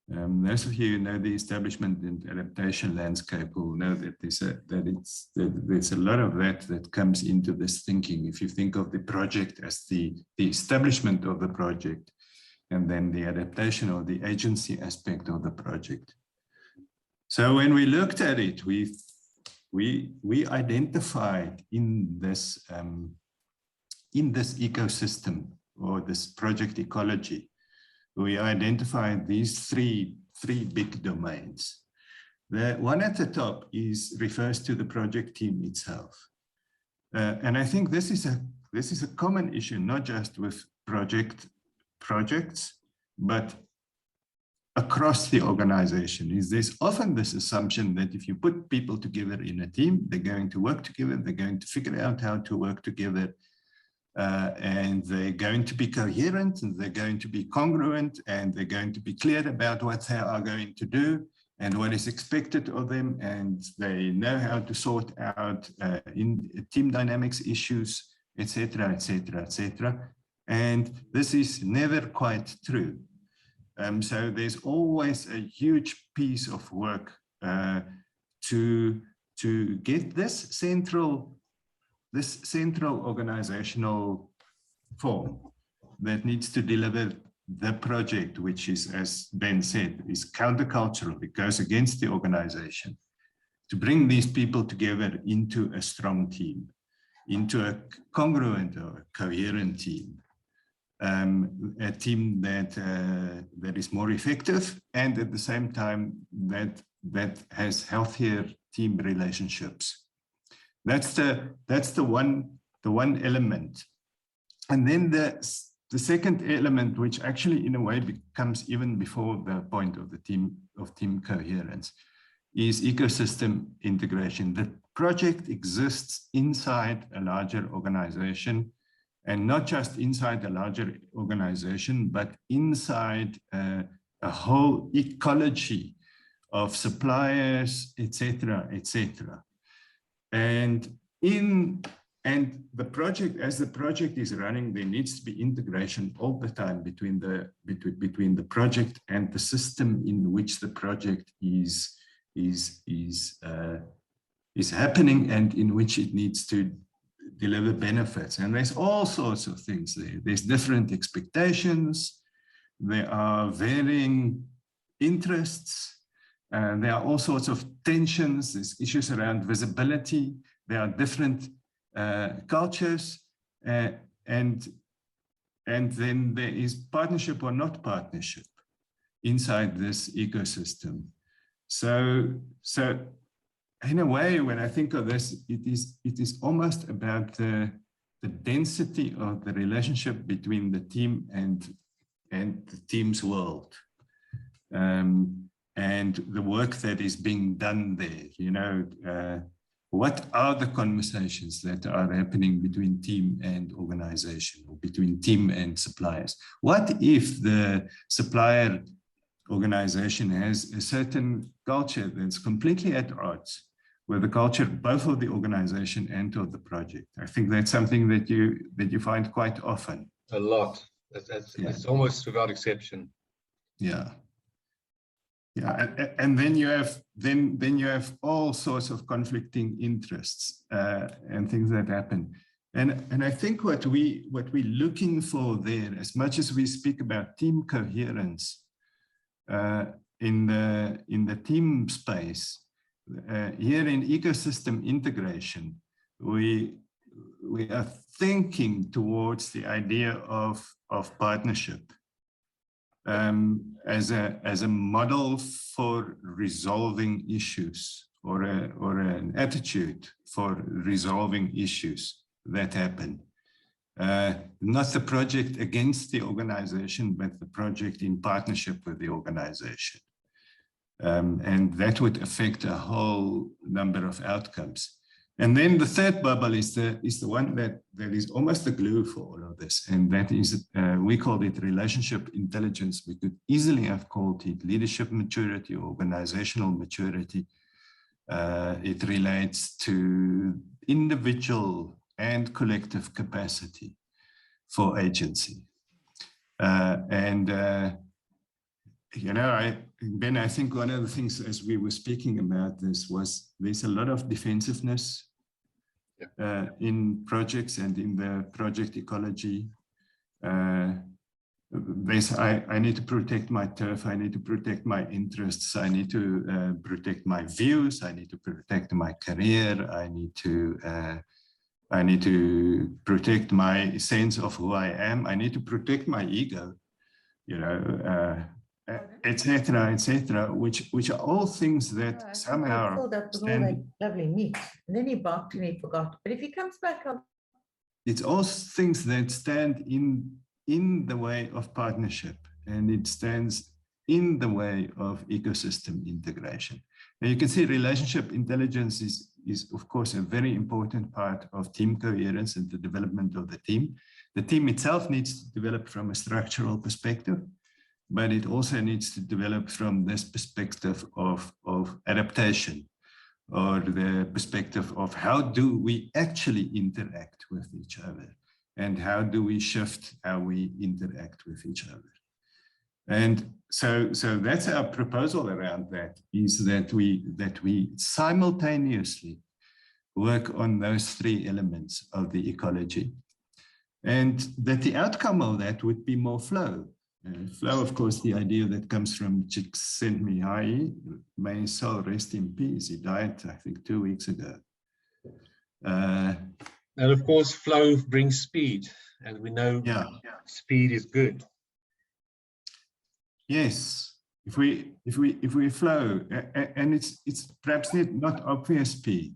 Those of you who know the establishment and adaptation landscape will know that there's a lot of that comes into this thinking. If you think of the project as the establishment of the project, and then the adaptation or the agency aspect of the project. So when we looked at it, we identified in this ecosystem or this project ecology, we identified these three big domains. The one at the top refers to the project team itself. And I think this is a common issue, not just with projects, but across the organization. There's often this assumption that if you put people together in a team, they're going to work together, they're going to figure out how to work together. and they're going to be coherent, and they're going to be congruent, and they're going to be clear about what they are going to do and what is expected of them, and they know how to sort out in team dynamics issues, etc., etc., etc. And this is never quite true. So there's always a huge piece of work to get this central organizational form that needs to deliver the project, which is, as Ben said, is countercultural. It goes against the organization, to bring these people together into a strong team, into a congruent or coherent team, a team that is more effective, and at the same time that has healthier team relationships. That's the one element. And then the second element, which actually in a way becomes even before the point of the team coherence, is ecosystem integration. The project exists inside a larger organization, and not just inside a larger organization, but inside a whole ecology of suppliers, etc., etc. And the project, as the project is running, there needs to be integration all the time between the project and the system in which the project is happening and in which it needs to deliver benefits. And there's all sorts of things there. There's different expectations. There are varying interests. There are all sorts of tensions. There's issues around visibility. There are different cultures, and then there is partnership or not partnership inside this ecosystem. So in a way, when I think of this, it is almost about the density of the relationship between the team and the team's world, and the work that is being done there. You know, what are the conversations that are happening between team and organization, or between team and suppliers? What if the supplier organization has a certain culture that's completely at odds with the culture both of the organization and of the project? I think that's something that you find quite often. A lot. It's almost without exception. Yeah. Yeah, and then you have all sorts of conflicting interests and things that happen. And I think what we're looking for there, as much as we speak about team coherence in the team space, here in ecosystem integration, we are thinking towards the idea of partnership as a model for resolving issues, or an attitude for resolving issues that happen. Not the project against the organization, but the project in partnership with the organization. And that would affect a whole number of outcomes. And then the third bubble is the one that is almost the glue for all of this. And that is, we called it relationship intelligence. We could easily have called it leadership maturity or organizational maturity. It relates to individual and collective capacity for agency. You know, Ben, I think one of the things as we were speaking about this was there's a lot of defensiveness in projects and in the project ecology. I need to protect my turf, I need to protect my interests, I need to protect my views, I need to protect my career, I need to protect my sense of who I am, I need to protect my ego, you know, etc., etc., which are all things that somehow. I thought that was all that lovely meat, and then he barked and he forgot. But if he comes back, it's all things that stand in the way of partnership, and it stands in the way of ecosystem integration. Now you can see relationship intelligence is of course a very important part of team coherence and the development of the team. The team itself needs to develop from a structural perspective, but it also needs to develop from this perspective of adaptation, or the perspective of how do we actually interact with each other, and how do we shift how we interact with each other. And so that's our proposal around that, is that we simultaneously work on those three elements of the ecology, and that the outcome of that would be more flow. Flow, of course, the idea that comes from Csikszentmihalyi, may his soul rest in peace. He died, I think, 2 weeks ago. And of course, flow brings speed, and we know speed is good. Yes, if we flow, and it's perhaps not obvious speed,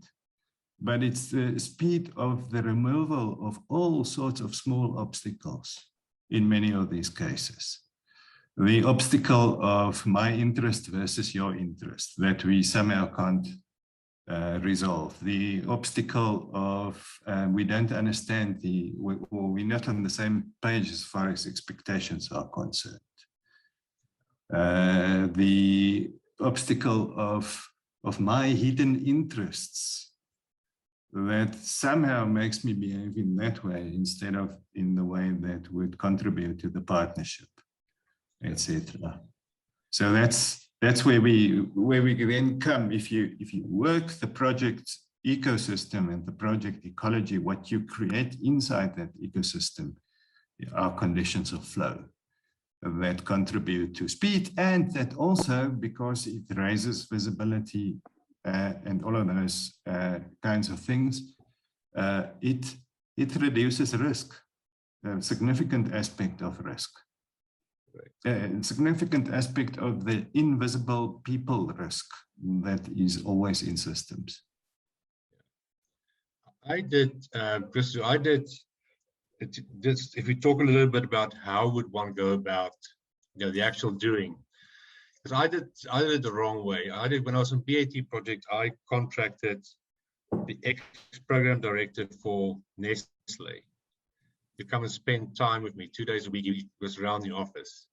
but it's the speed of the removal of all sorts of small obstacles in many of these cases. The obstacle of my interest versus your interest that we somehow can't resolve. The obstacle of we don't understand or we're not on the same page as far as expectations are concerned. The obstacle of my hidden interests that somehow makes me behave in that way instead of in the way that would contribute to the partnership, etc. So that's where we then come. If you work the project ecosystem and the project ecology, what you create inside that ecosystem are conditions of flow that contribute to speed, and that also, because it raises visibility and all of those kinds of things, it reduces risk, a significant aspect of risk, a significant aspect of the invisible people risk that is always in systems. Christo, if we talk a little bit about how would one go about the actual doing, because I did it the wrong way. When I was on BAT project, I contracted the ex-program director for Nestle to come and spend time with me 2 days a week. He was around the office,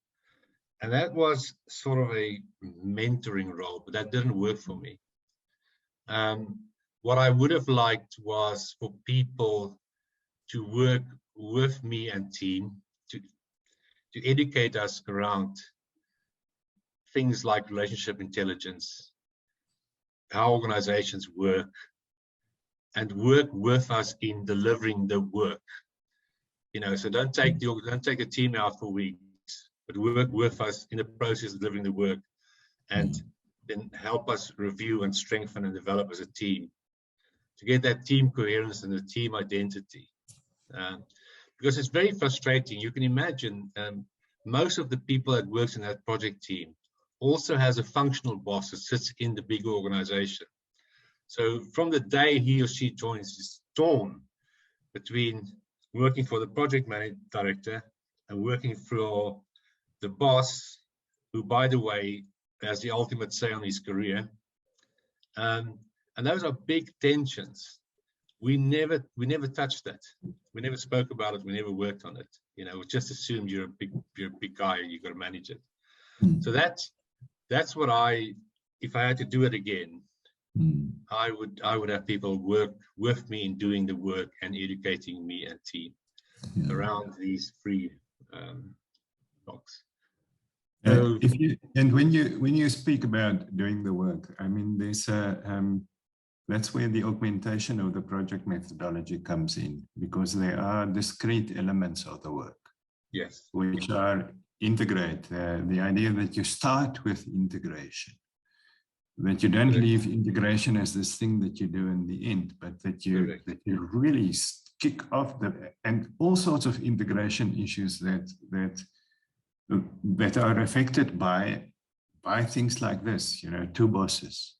and that was sort of a mentoring role, but that didn't work for me. What I would have liked was for people to work with me and team to educate us around things like relationship intelligence, how organizations work, and work with us in delivering the work. So don't take a team out for weeks, but work with us in the process of delivering the work, and then help us review and strengthen and develop as a team to get that team coherence and the team identity. Because it's very frustrating. You can imagine most of the people that works in that project team also has a functional boss that sits in the big organization. So from the day he or she joins, it's torn between working for the project director and working for the boss, who, by the way, has the ultimate say on his career. And those are big tensions. We never touched that. We never spoke about it. We never worked on it. We just assumed you're a big guy and you've got to manage it. So that's what if I had to do it again, I would have people work with me in doing the work and educating me and team around these three blocks. So, when you speak about doing the work, I mean, there's that's where the augmentation of the project methodology comes in, because there are discrete elements of the work, yes, which are integrate. The idea that you start with integration, that you don't leave integration as this thing that you do in the end, but that you really kick off and all sorts of integration issues that are affected by things like this. Two bosses.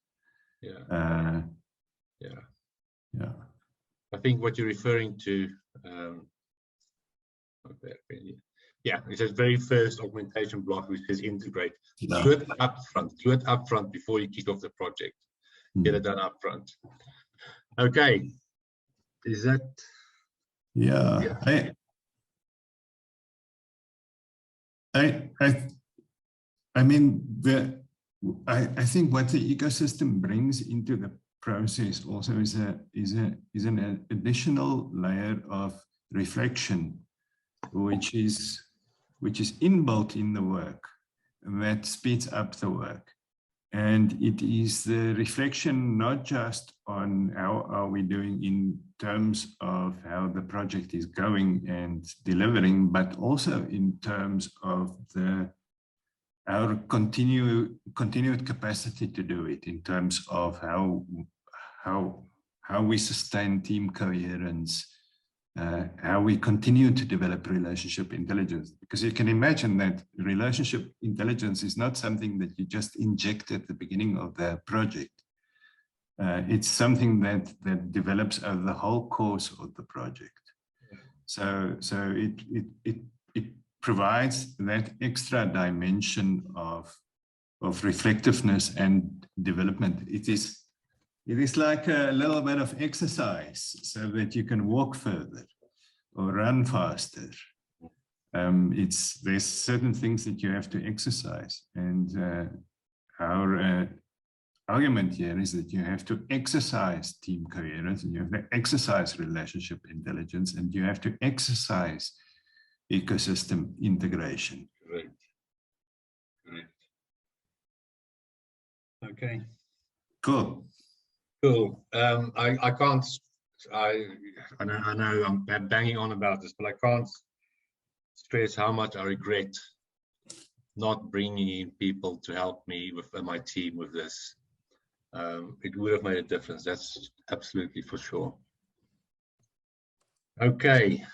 I think what you're referring to, it says very first augmentation block, which says integrate. Do it up front before you kick off the project. Get it done up front. Okay, is that? Yeah, I mean, I think what the ecosystem brings into the process also is an additional layer of reflection, which is inbuilt in the work that speeds up the work. And it is the reflection not just on how are we doing in terms of how the project is going and delivering, but also in terms of our continued capacity to do it, in terms of how we sustain team coherence, how we continue to develop relationship intelligence. Because you can imagine that relationship intelligence is not something that you just inject at the beginning of the project. It's something that develops over the whole course of the project. So it provides that extra dimension of reflectiveness and development. It is like a little bit of exercise so that you can walk further or run faster. There's certain things that you have to exercise, and our argument here is that you have to exercise team coherence, and you have to exercise relationship intelligence, and you have to exercise ecosystem integration. Great. Okay. Cool. Cool. I can't. I know I'm banging on about this, but I can't stress how much I regret not bringing in people to help me with my team with this. It would have made a difference. That's absolutely for sure. Okay.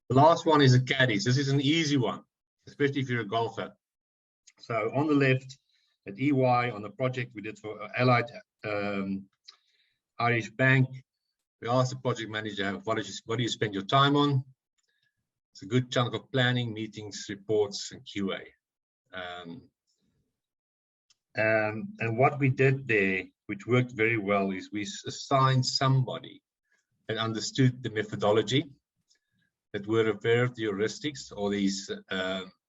The last one is a caddies. This is an easy one, especially if you're a golfer. So on the left, at EY on the project we did for Allied Irish Bank, we asked the project manager, what do you spend your time on? It's a good chunk of planning, meetings, reports, and QA. And what we did there, which worked very well, is we assigned somebody that understood the methodology, that were aware of the heuristics or these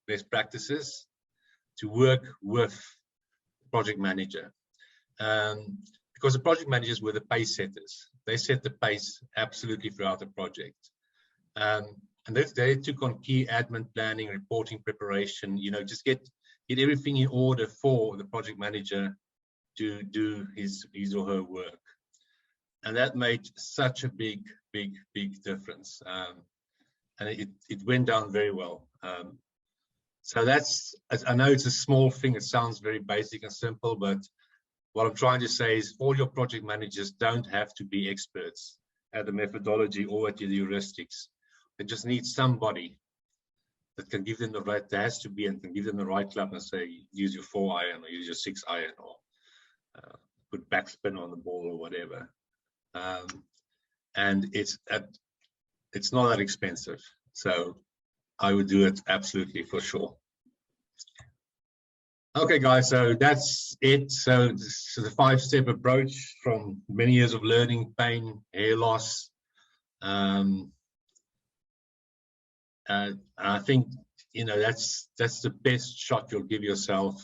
best practices, to work with the project manager. Because the project managers were the pace setters. They set the pace absolutely throughout the project. And they took on key admin planning, reporting preparation, just get everything in order for the project manager to do his or her work. And that made such a big difference. And it went down very well. So that's, I know it's a small thing, it sounds very basic and simple, but what I'm trying to say is all your project managers don't have to be experts at the methodology or at the heuristics. They just need somebody that can give them the right, there has to be, and can give them the right club and say, use your 4-iron or use your 6-iron or put backspin on the ball or whatever. And it's not that expensive. So I would do it absolutely for sure. Okay, guys, so that's it. So this is a 5-step approach from many years of learning, pain, hair loss. I think, that's the best shot you'll give yourself.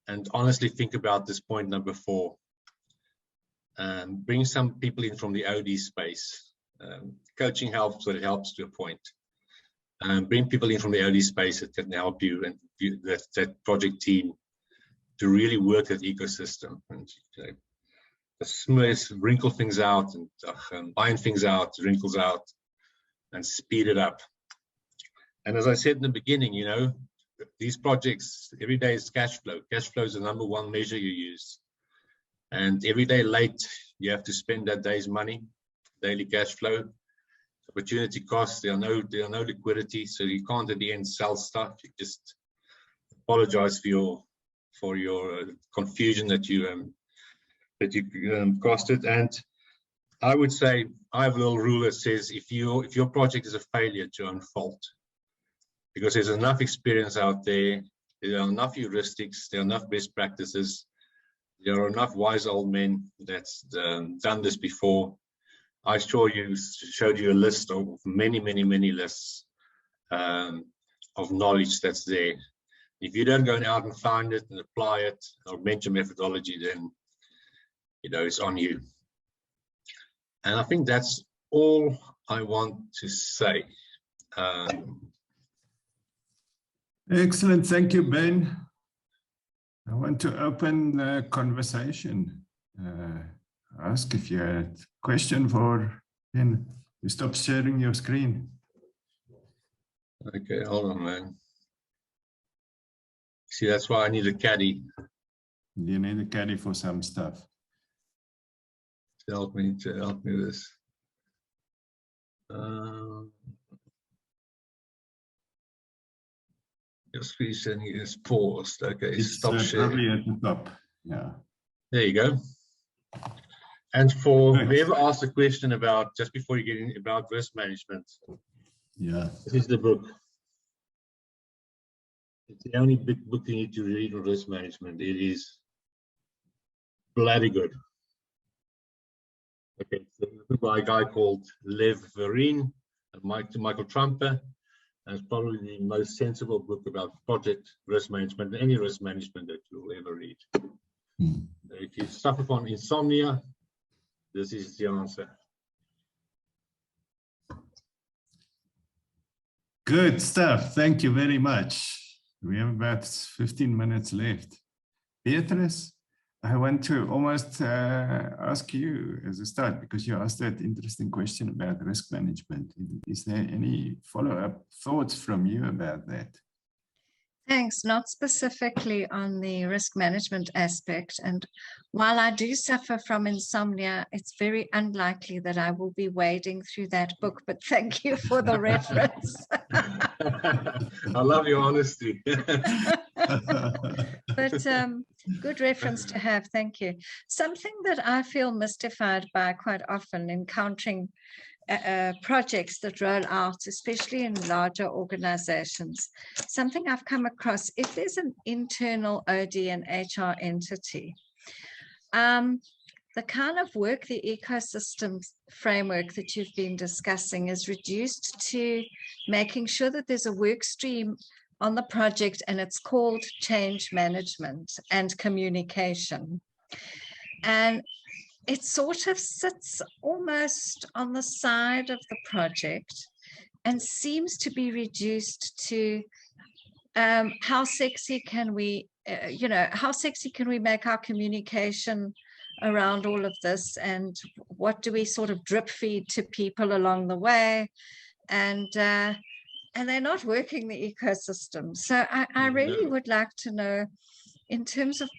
And honestly, think about this point number 4. Bring some people in from the OD space. Coaching helps, but it helps to a point. Bring people in from the OD space that can help you and that project team to really work that ecosystem and wrinkle things out and iron things out, wrinkles out, and speed it up. And as I said in the beginning, these projects, every day is cash flow. Cash flow is the #1 measure you use. And every day late, you have to spend that day's money, daily cash flow. Opportunity costs, there are no liquidity, so you can't at the end sell stuff. You just apologize for your confusion that you costed. And I would say I have a little rule that says if your project is a failure, it's your own fault, because there's enough experience out there, there are enough heuristics, there are enough best practices There are enough wise old men that's done this before. I showed you a list of many lists of knowledge that's there. If you don't go out and find it and apply it, augment your methodology, then it's on you. And I think that's all I want to say. Excellent, thank you, Ben. I want to open the conversation. Ask if you had a question for Ben. You stop sharing your screen. Okay, hold on, man. See, that's why I need a caddy. You need a caddy for some stuff. To help me with this. Your screen is paused. Okay, It's stop sharing. probably at the top. Yeah. There you go. And for whoever asked a question about, just before you get in, about risk management, Yeah. this is the book. It's the only big book you need to read on risk management. It is bloody good. Okay, so it's by a guy called Ben Fourie and Michael Trumper. And it's probably the most sensible book about project risk management, any risk management that you'll ever read. If you suffer from insomnia, this is the answer. Good stuff. Thank you very much. We have about 15 minutes left. Beatrice, I want to almost ask you as a start, because you asked that interesting question about risk management. Is there any follow-up thoughts from you about that? Thanks. Not specifically on the risk management aspect. And while I do suffer from insomnia, it's very unlikely that I will be wading through that book, but thank you for the reference. I love your honesty. But good reference to have. Thank you. Something that I feel mystified by quite often encountering projects that roll out, especially in larger organizations. Something I've come across, if there's an internal OD and HR entity, the kind of work, the ecosystem framework that you've been discussing is reduced to making sure that there's a work stream on the project, and it's called change management and communication. And it sort of sits almost on the side of the project and seems to be reduced to how sexy can we, how sexy can we make our communication around all of this, and what do we sort of drip feed to people along the way, and they're not working the ecosystem. So I really would like to know, in terms of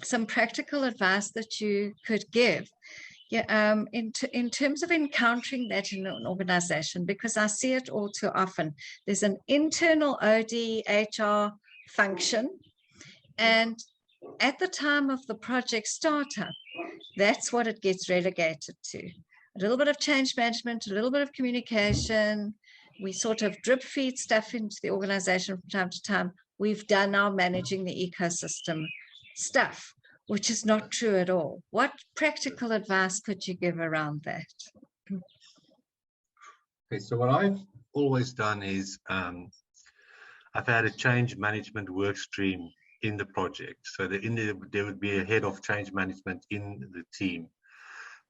some practical advice that you could give, in terms of encountering that in an organization, because I see it all too often. There's an internal OD HR function, and at the time of the project startup, that's what it gets relegated to. A little bit of change management, a little bit of communication. We sort of drip feed stuff into the organization from time to time. We've done our managing the ecosystem stuff, which is not true at all. What practical advice could you give around that? Okay, so what I've always done is I've had a change management work stream in the project. So there would be a head of change management in the team.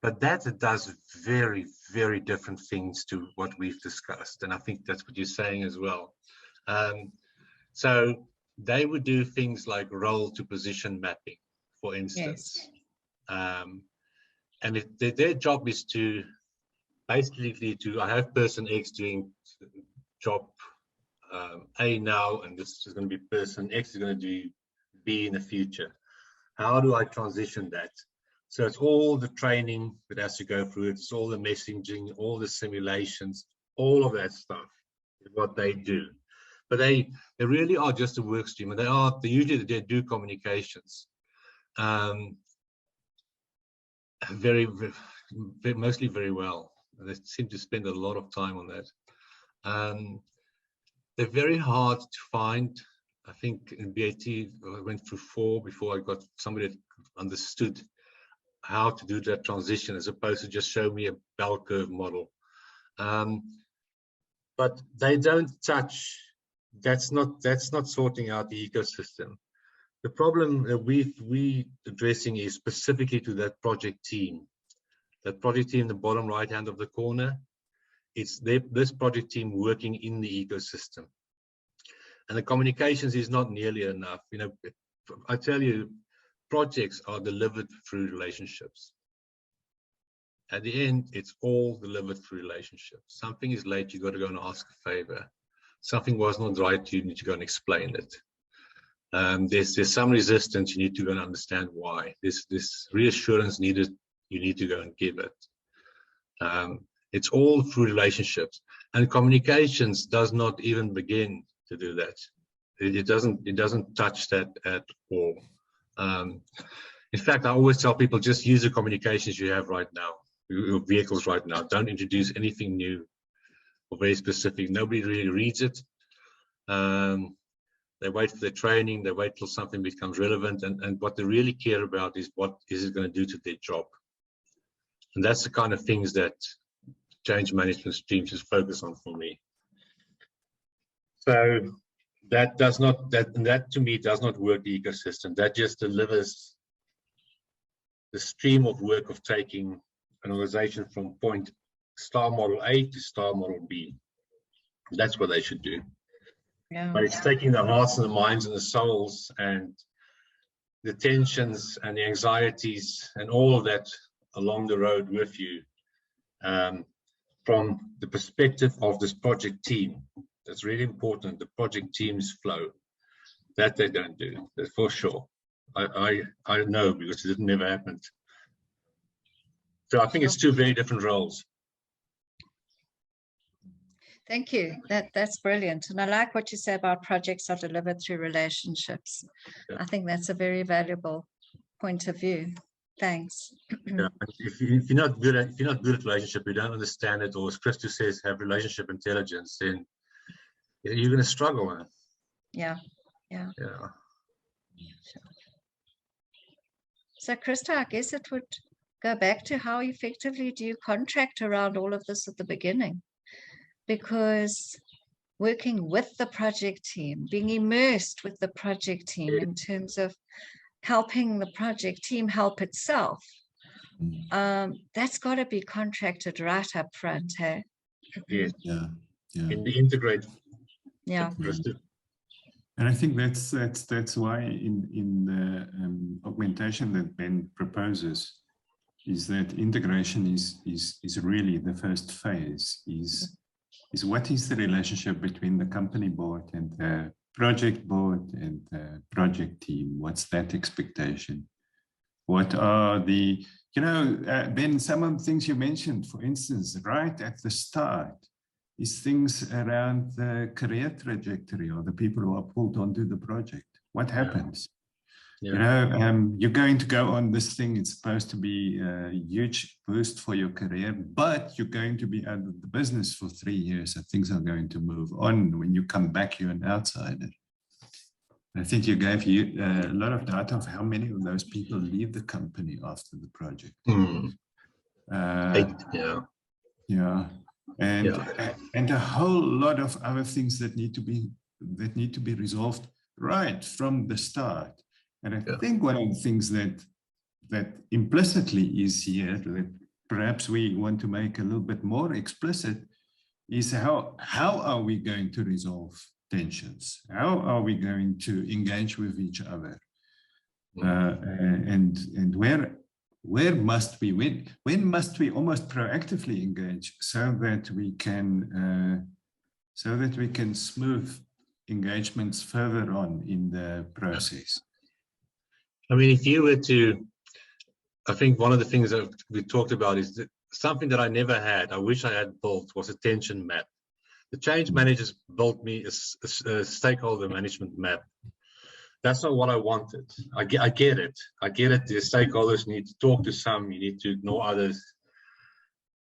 But that does very, very different things to what we've discussed. And I think that's what you're saying as well. So they would do things like role to position mapping, for instance. Yes. And their job is to basically I have person X doing job A now, and this is going to be person X is going to do B in the future. How do I transition that? So it's all the training that has to go through it. It's all the messaging, all the simulations, all of that stuff is what they do. But they really are just a work stream, and they usually do communications. Mostly very well. They seem to spend a lot of time on that. They're very hard to find I think in BAT, I went through 4 before I got somebody that understood how to do that transition, as opposed to just show me a bell curve model. But they don't touch, that's not sorting out the ecosystem. The problem that we addressing is specifically to that project team. That project team in the bottom right hand of the corner, it's this project team working in the ecosystem. And the communications is not nearly enough. You know, I tell you, projects are delivered through relationships. At the end, it's all delivered through relationships. Something is late, you got to go and ask a favor. Something was not right, you need to go and explain it. There's some resistance, you need to go and understand why. This reassurance needed, you need to go and give it. It's all through relationships, and communications does not even begin to do that. It doesn't touch that at all. In fact, I always tell people, just use the communications you have right now, your vehicles right now. Don't introduce anything new or very specific. Nobody really reads it. They wait for their training, they wait till something becomes relevant, and what they really care about is what is it going to do to their job. And that's the kind of things that change management streams should focus on for me. So that to me does not work the ecosystem. That just delivers the stream of work of taking an organization from point star model A to star model B. That's what they should do. Yeah. But it's taking the hearts and the minds and the souls and the tensions and the anxieties and all of that along the road with you, from the perspective of this project team. That's really important, the project team's flow. That they don't do, that's for sure. I know, because it never happened. So I think it's 2 very different roles. Thank you. That's brilliant. And I like what you say about projects are delivered through relationships. Yeah. I think that's a very valuable point of view. Thanks. Yeah. If you're not good at relationship, you don't understand it, or as Christo says, have relationship intelligence, then you're going to struggle, man. Yeah. So Christo, I guess it would go back to how effectively do you contract around all of this at the beginning? Because working with the project team, being immersed with the project team in terms of helping the project team help itself, that's got to be contracted right up front, hey? Yes. Yeah. In the integrate. Yeah. And I think that's why in the augmentation that Ben proposes, is that integration is really the first phase, is what is the relationship between the company board and the project board and the project team? What's that expectation? What are the, Ben, some of the things you mentioned, for instance, right at the start, is things around the career trajectory or the people who are pulled onto the project. What happens? Yeah. You're going to go on this thing. It's supposed to be a huge boost for your career, but you're going to be out of the business for 3 years, and things are going to move on. When you come back, you're an outsider. I think you gave a lot of data of how many of those people leave the company after the project. And a whole lot of other things that need to be resolved right from the start. And I think one of the things that implicitly is here, that perhaps we want to make a little bit more explicit, is how are we going to resolve tensions? How are we going to engage with each other? And where must we, when must we almost proactively engage so that we can smooth engagements further on in the process? I mean, if you were to, I think one of the things that we talked about is that something that I never had, I wish I had built, was a tension map. The change managers built me a stakeholder management map. That's not what I wanted. I get it. The stakeholders need to talk to some, you need to ignore others.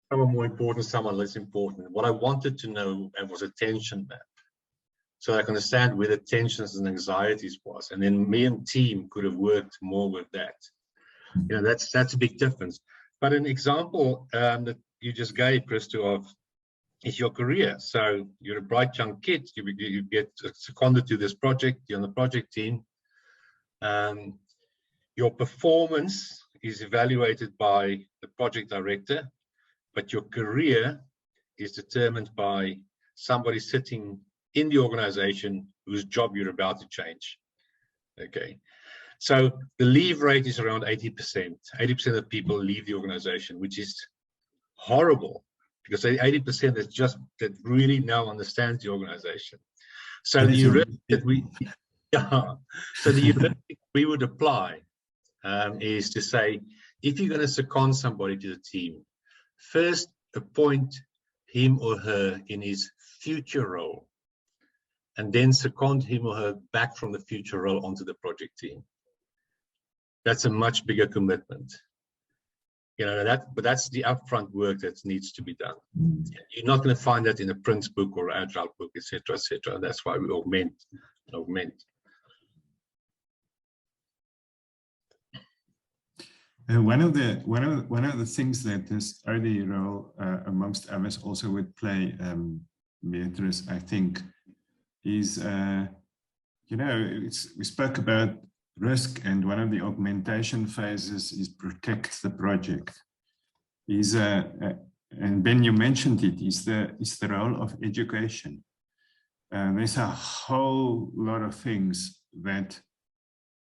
Some are more important, some are less important. What I wanted to know was a tension map. so I can understand where the tensions and anxieties was. And then me and team could have worked more with that. You know, that's a big difference. But an example that you just gave, Christo, of is your career. So you're a bright young kid, you get seconded to this project, you're on the project team. Your performance is evaluated by the project director, but your career is determined by somebody sitting in the organization whose job you're about to change. Okay. So the leave rate is around 80%. 80% of people leave the organization, which is horrible, because 80% is just that really now understands the organization. So the heuristic that we would apply is to say, if you're going to second somebody to the team, first appoint him or her in his future role, and then second him or her back from the future role onto the project team. That's a much bigger commitment. You know, but that's the upfront work that needs to be done. You're not going to find that in a Prince book or Agile book, etc., etc. That's why we augment. One of the things that this OD role, amongst others, also would play, Beatrice, I think, is you know, we spoke about risk, and one of the augmentation phases is protect the project. Is and Ben, you mentioned it, is the role of education. There's a whole lot of things that,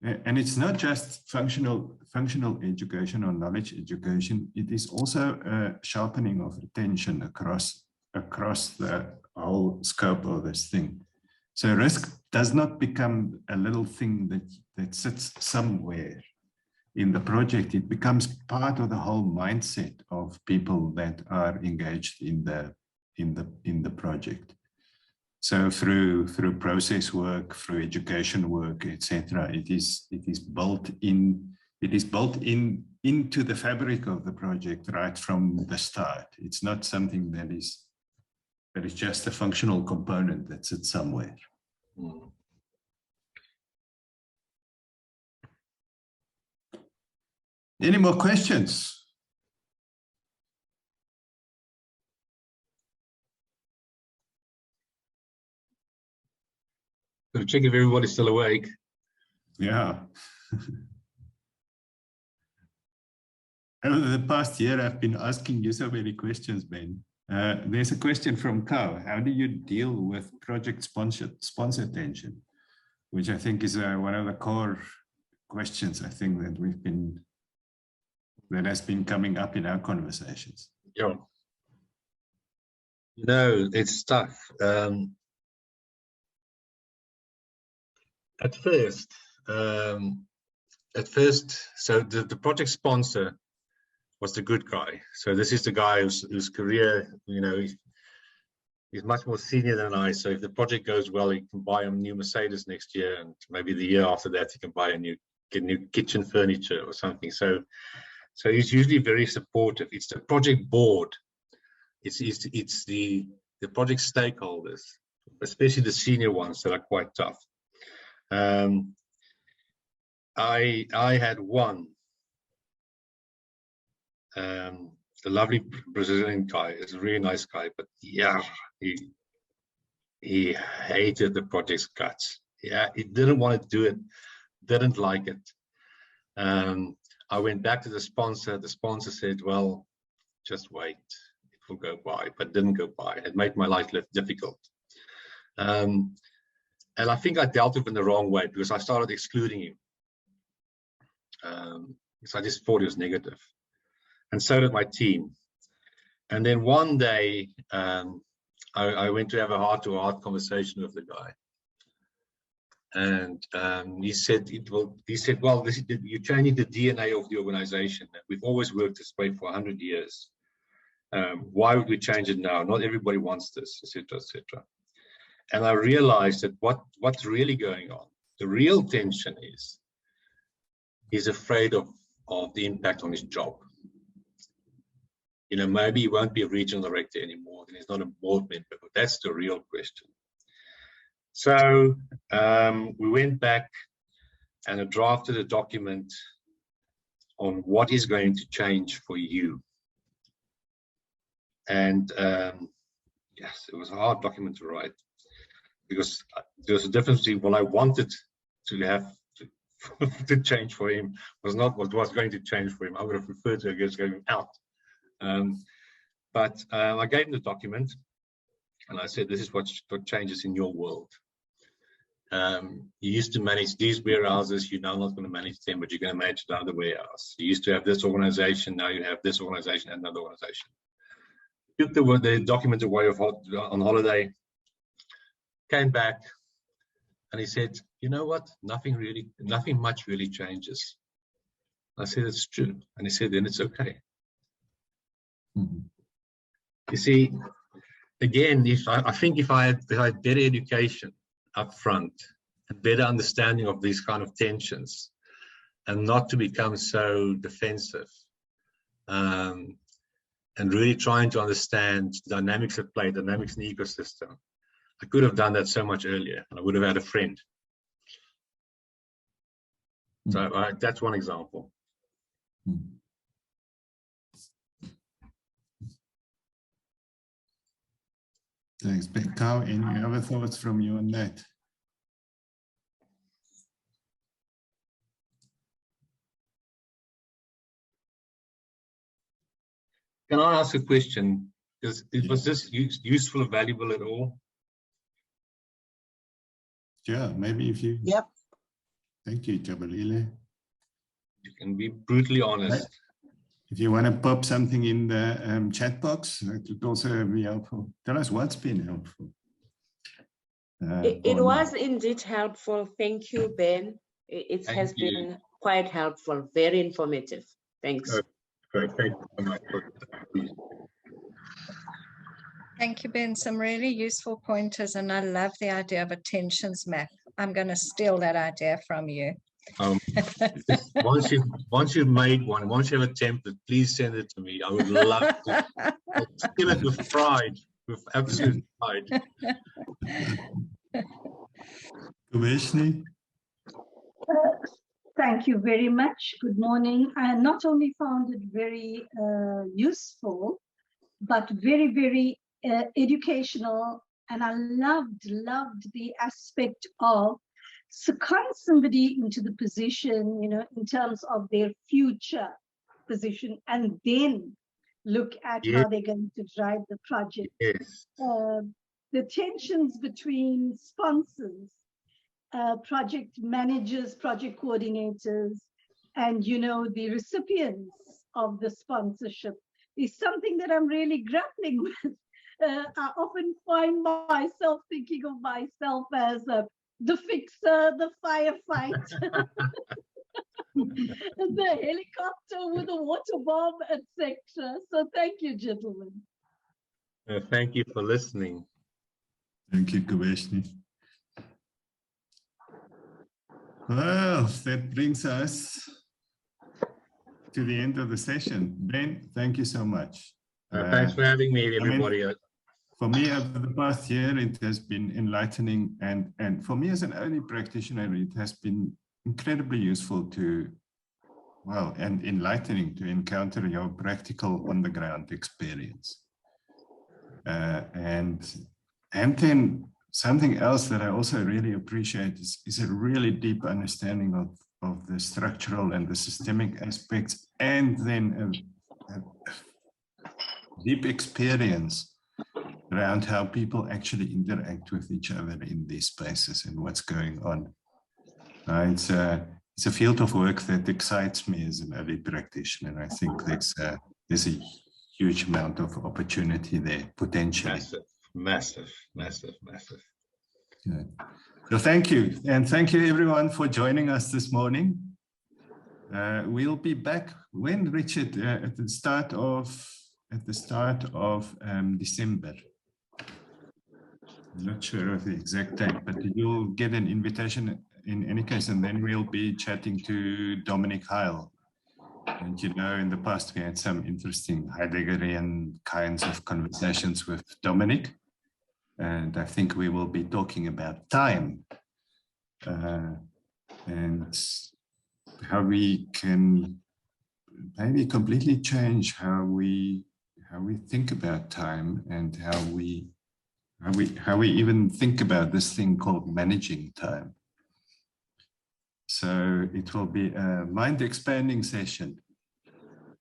and it's not just functional education or knowledge education. It is also a sharpening of attention across the whole scope of this thing. So risk does not become a little thing that sits somewhere in the project. It becomes part of the whole mindset of people that are engaged in the project. So through process work, through education work, etc., it is built into the fabric of the project right from the start. It's not something that is just a functional component that sits somewhere. Any more questions? Gotta check if everybody's still awake. Yeah. Over the past year, I've been asking you so many questions, Ben. There's a question from Kao. How do you deal with project sponsor tension? Which I think is one of the core questions, I think, that has been coming up in our conversations. Yeah. No, it's tough. At first, so the project sponsor was the good guy. So this is the guy whose career, you know, he's much more senior than I. So if the project goes well, he can buy a new Mercedes next year, and maybe the year after that, he can buy get new kitchen furniture or something. So he's usually very supportive. It's the project board. It's the project stakeholders, especially the senior ones, that are quite tough. I had one. The lovely Brazilian guy is a really nice guy, but yeah, he hated the project's guts. Yeah, he didn't want to do it, didn't like it. I went back to the sponsor. The sponsor said, well, just wait, it will go by, but didn't go by. It made my life difficult. And I think I dealt with him in the wrong way, because I started excluding him. Because I just thought he was negative. And so did my team. And then one day, I went to have a heart-to-heart conversation with the guy. And he said, well, you're changing the DNA of the organization. We've always worked this way for 100 years. Why would we change it now? Not everybody wants this, etc., etc. And I realized that what's really going on, the real tension is, he's afraid of the impact on his job. You know, maybe he won't be a regional director anymore, and he's not a board member, but that's the real question. So we went back and drafted a document on what is going to change for you. And yes, it was a hard document to write because there was a difference between what I wanted to have to change for him was not what was going to change for him. I would have preferred to, I guess, going out. But I gave him the document and I said, this is what changes in your world. You used to manage these warehouses, you're now not going to manage them, but you're going to manage another warehouse. You used to have this organization, now you have this organization and another organization. Took the document away on holiday, came back, and he said, you know what, nothing much really changes. I said, it's true. And he said, then it's okay. Mm-hmm. You see, again, I think if I had better education up front, a better understanding of these kind of tensions, and not to become so defensive, and really trying to understand dynamics at play, dynamics in the ecosystem, I could have done that so much earlier, and I would have had a friend. So that's one example. Thanks. Cow, any other thoughts from you on that? Can I ask a question? Was this useful or valuable at all? Yeah, maybe if you... Yep. Thank you, Jabalile. You can be brutally honest. If you want to pop something in the chat box, that would also be helpful. Tell us what's been helpful. It was indeed helpful. Thank you, Ben. It has been quite helpful, very informative. Thanks. Great. Thank you so much. Thank you, Ben. Some really useful pointers, and I love the idea of a tensions map. I'm going to steal that idea from you. Once you've made one, once you have a template, please send it to me. I would love to. I'll steal it with pride, with absolute pride. Commissioner? Thank you very much. Good morning. I not only found it very useful, but very, very educational. And I loved the aspect of second somebody into the position, you know, in terms of their future position, and then look at how they're going to drive the project. Yes. The tensions between sponsors, project managers, project coordinators, and, you know, the recipients of the sponsorship is something that I'm really grappling with. I often find myself thinking of myself as the fixer, the firefighter, the helicopter with a water bomb, etc. So thank you, gentlemen. Thank you for listening. Thank you, Commissioner. Well, that brings us to the end of the session. Ben, thank you so much. Thanks for having me, everybody. For me, over the past year, it has been enlightening, and for me as an early practitioner, it has been incredibly useful to, well, and enlightening to encounter your practical on-the-ground experience. And then something else that I also really appreciate is a really deep understanding of the structural and the systemic aspects, and then a deep experience around how people actually interact with each other in these spaces and what's going on. It's a field of work that excites me as an early practitioner, and I think there's a huge amount of opportunity there, potentially. Massive. Yeah. So thank you, and thank you everyone for joining us this morning. We'll be back when, Richard, at the start of December. I'm not sure of the exact date, but you'll get an invitation in any case, and then we'll be chatting to Dominic Heil. And you know, in the past we had some interesting Heideggerian kinds of conversations with Dominic. And I think we will be talking about time and how we can maybe completely change how we think about time and how we even think about this thing called managing time. So it will be a mind-expanding session.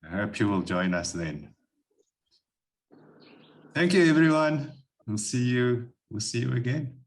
I hope you will join us then. Thank you, everyone. We'll see you again.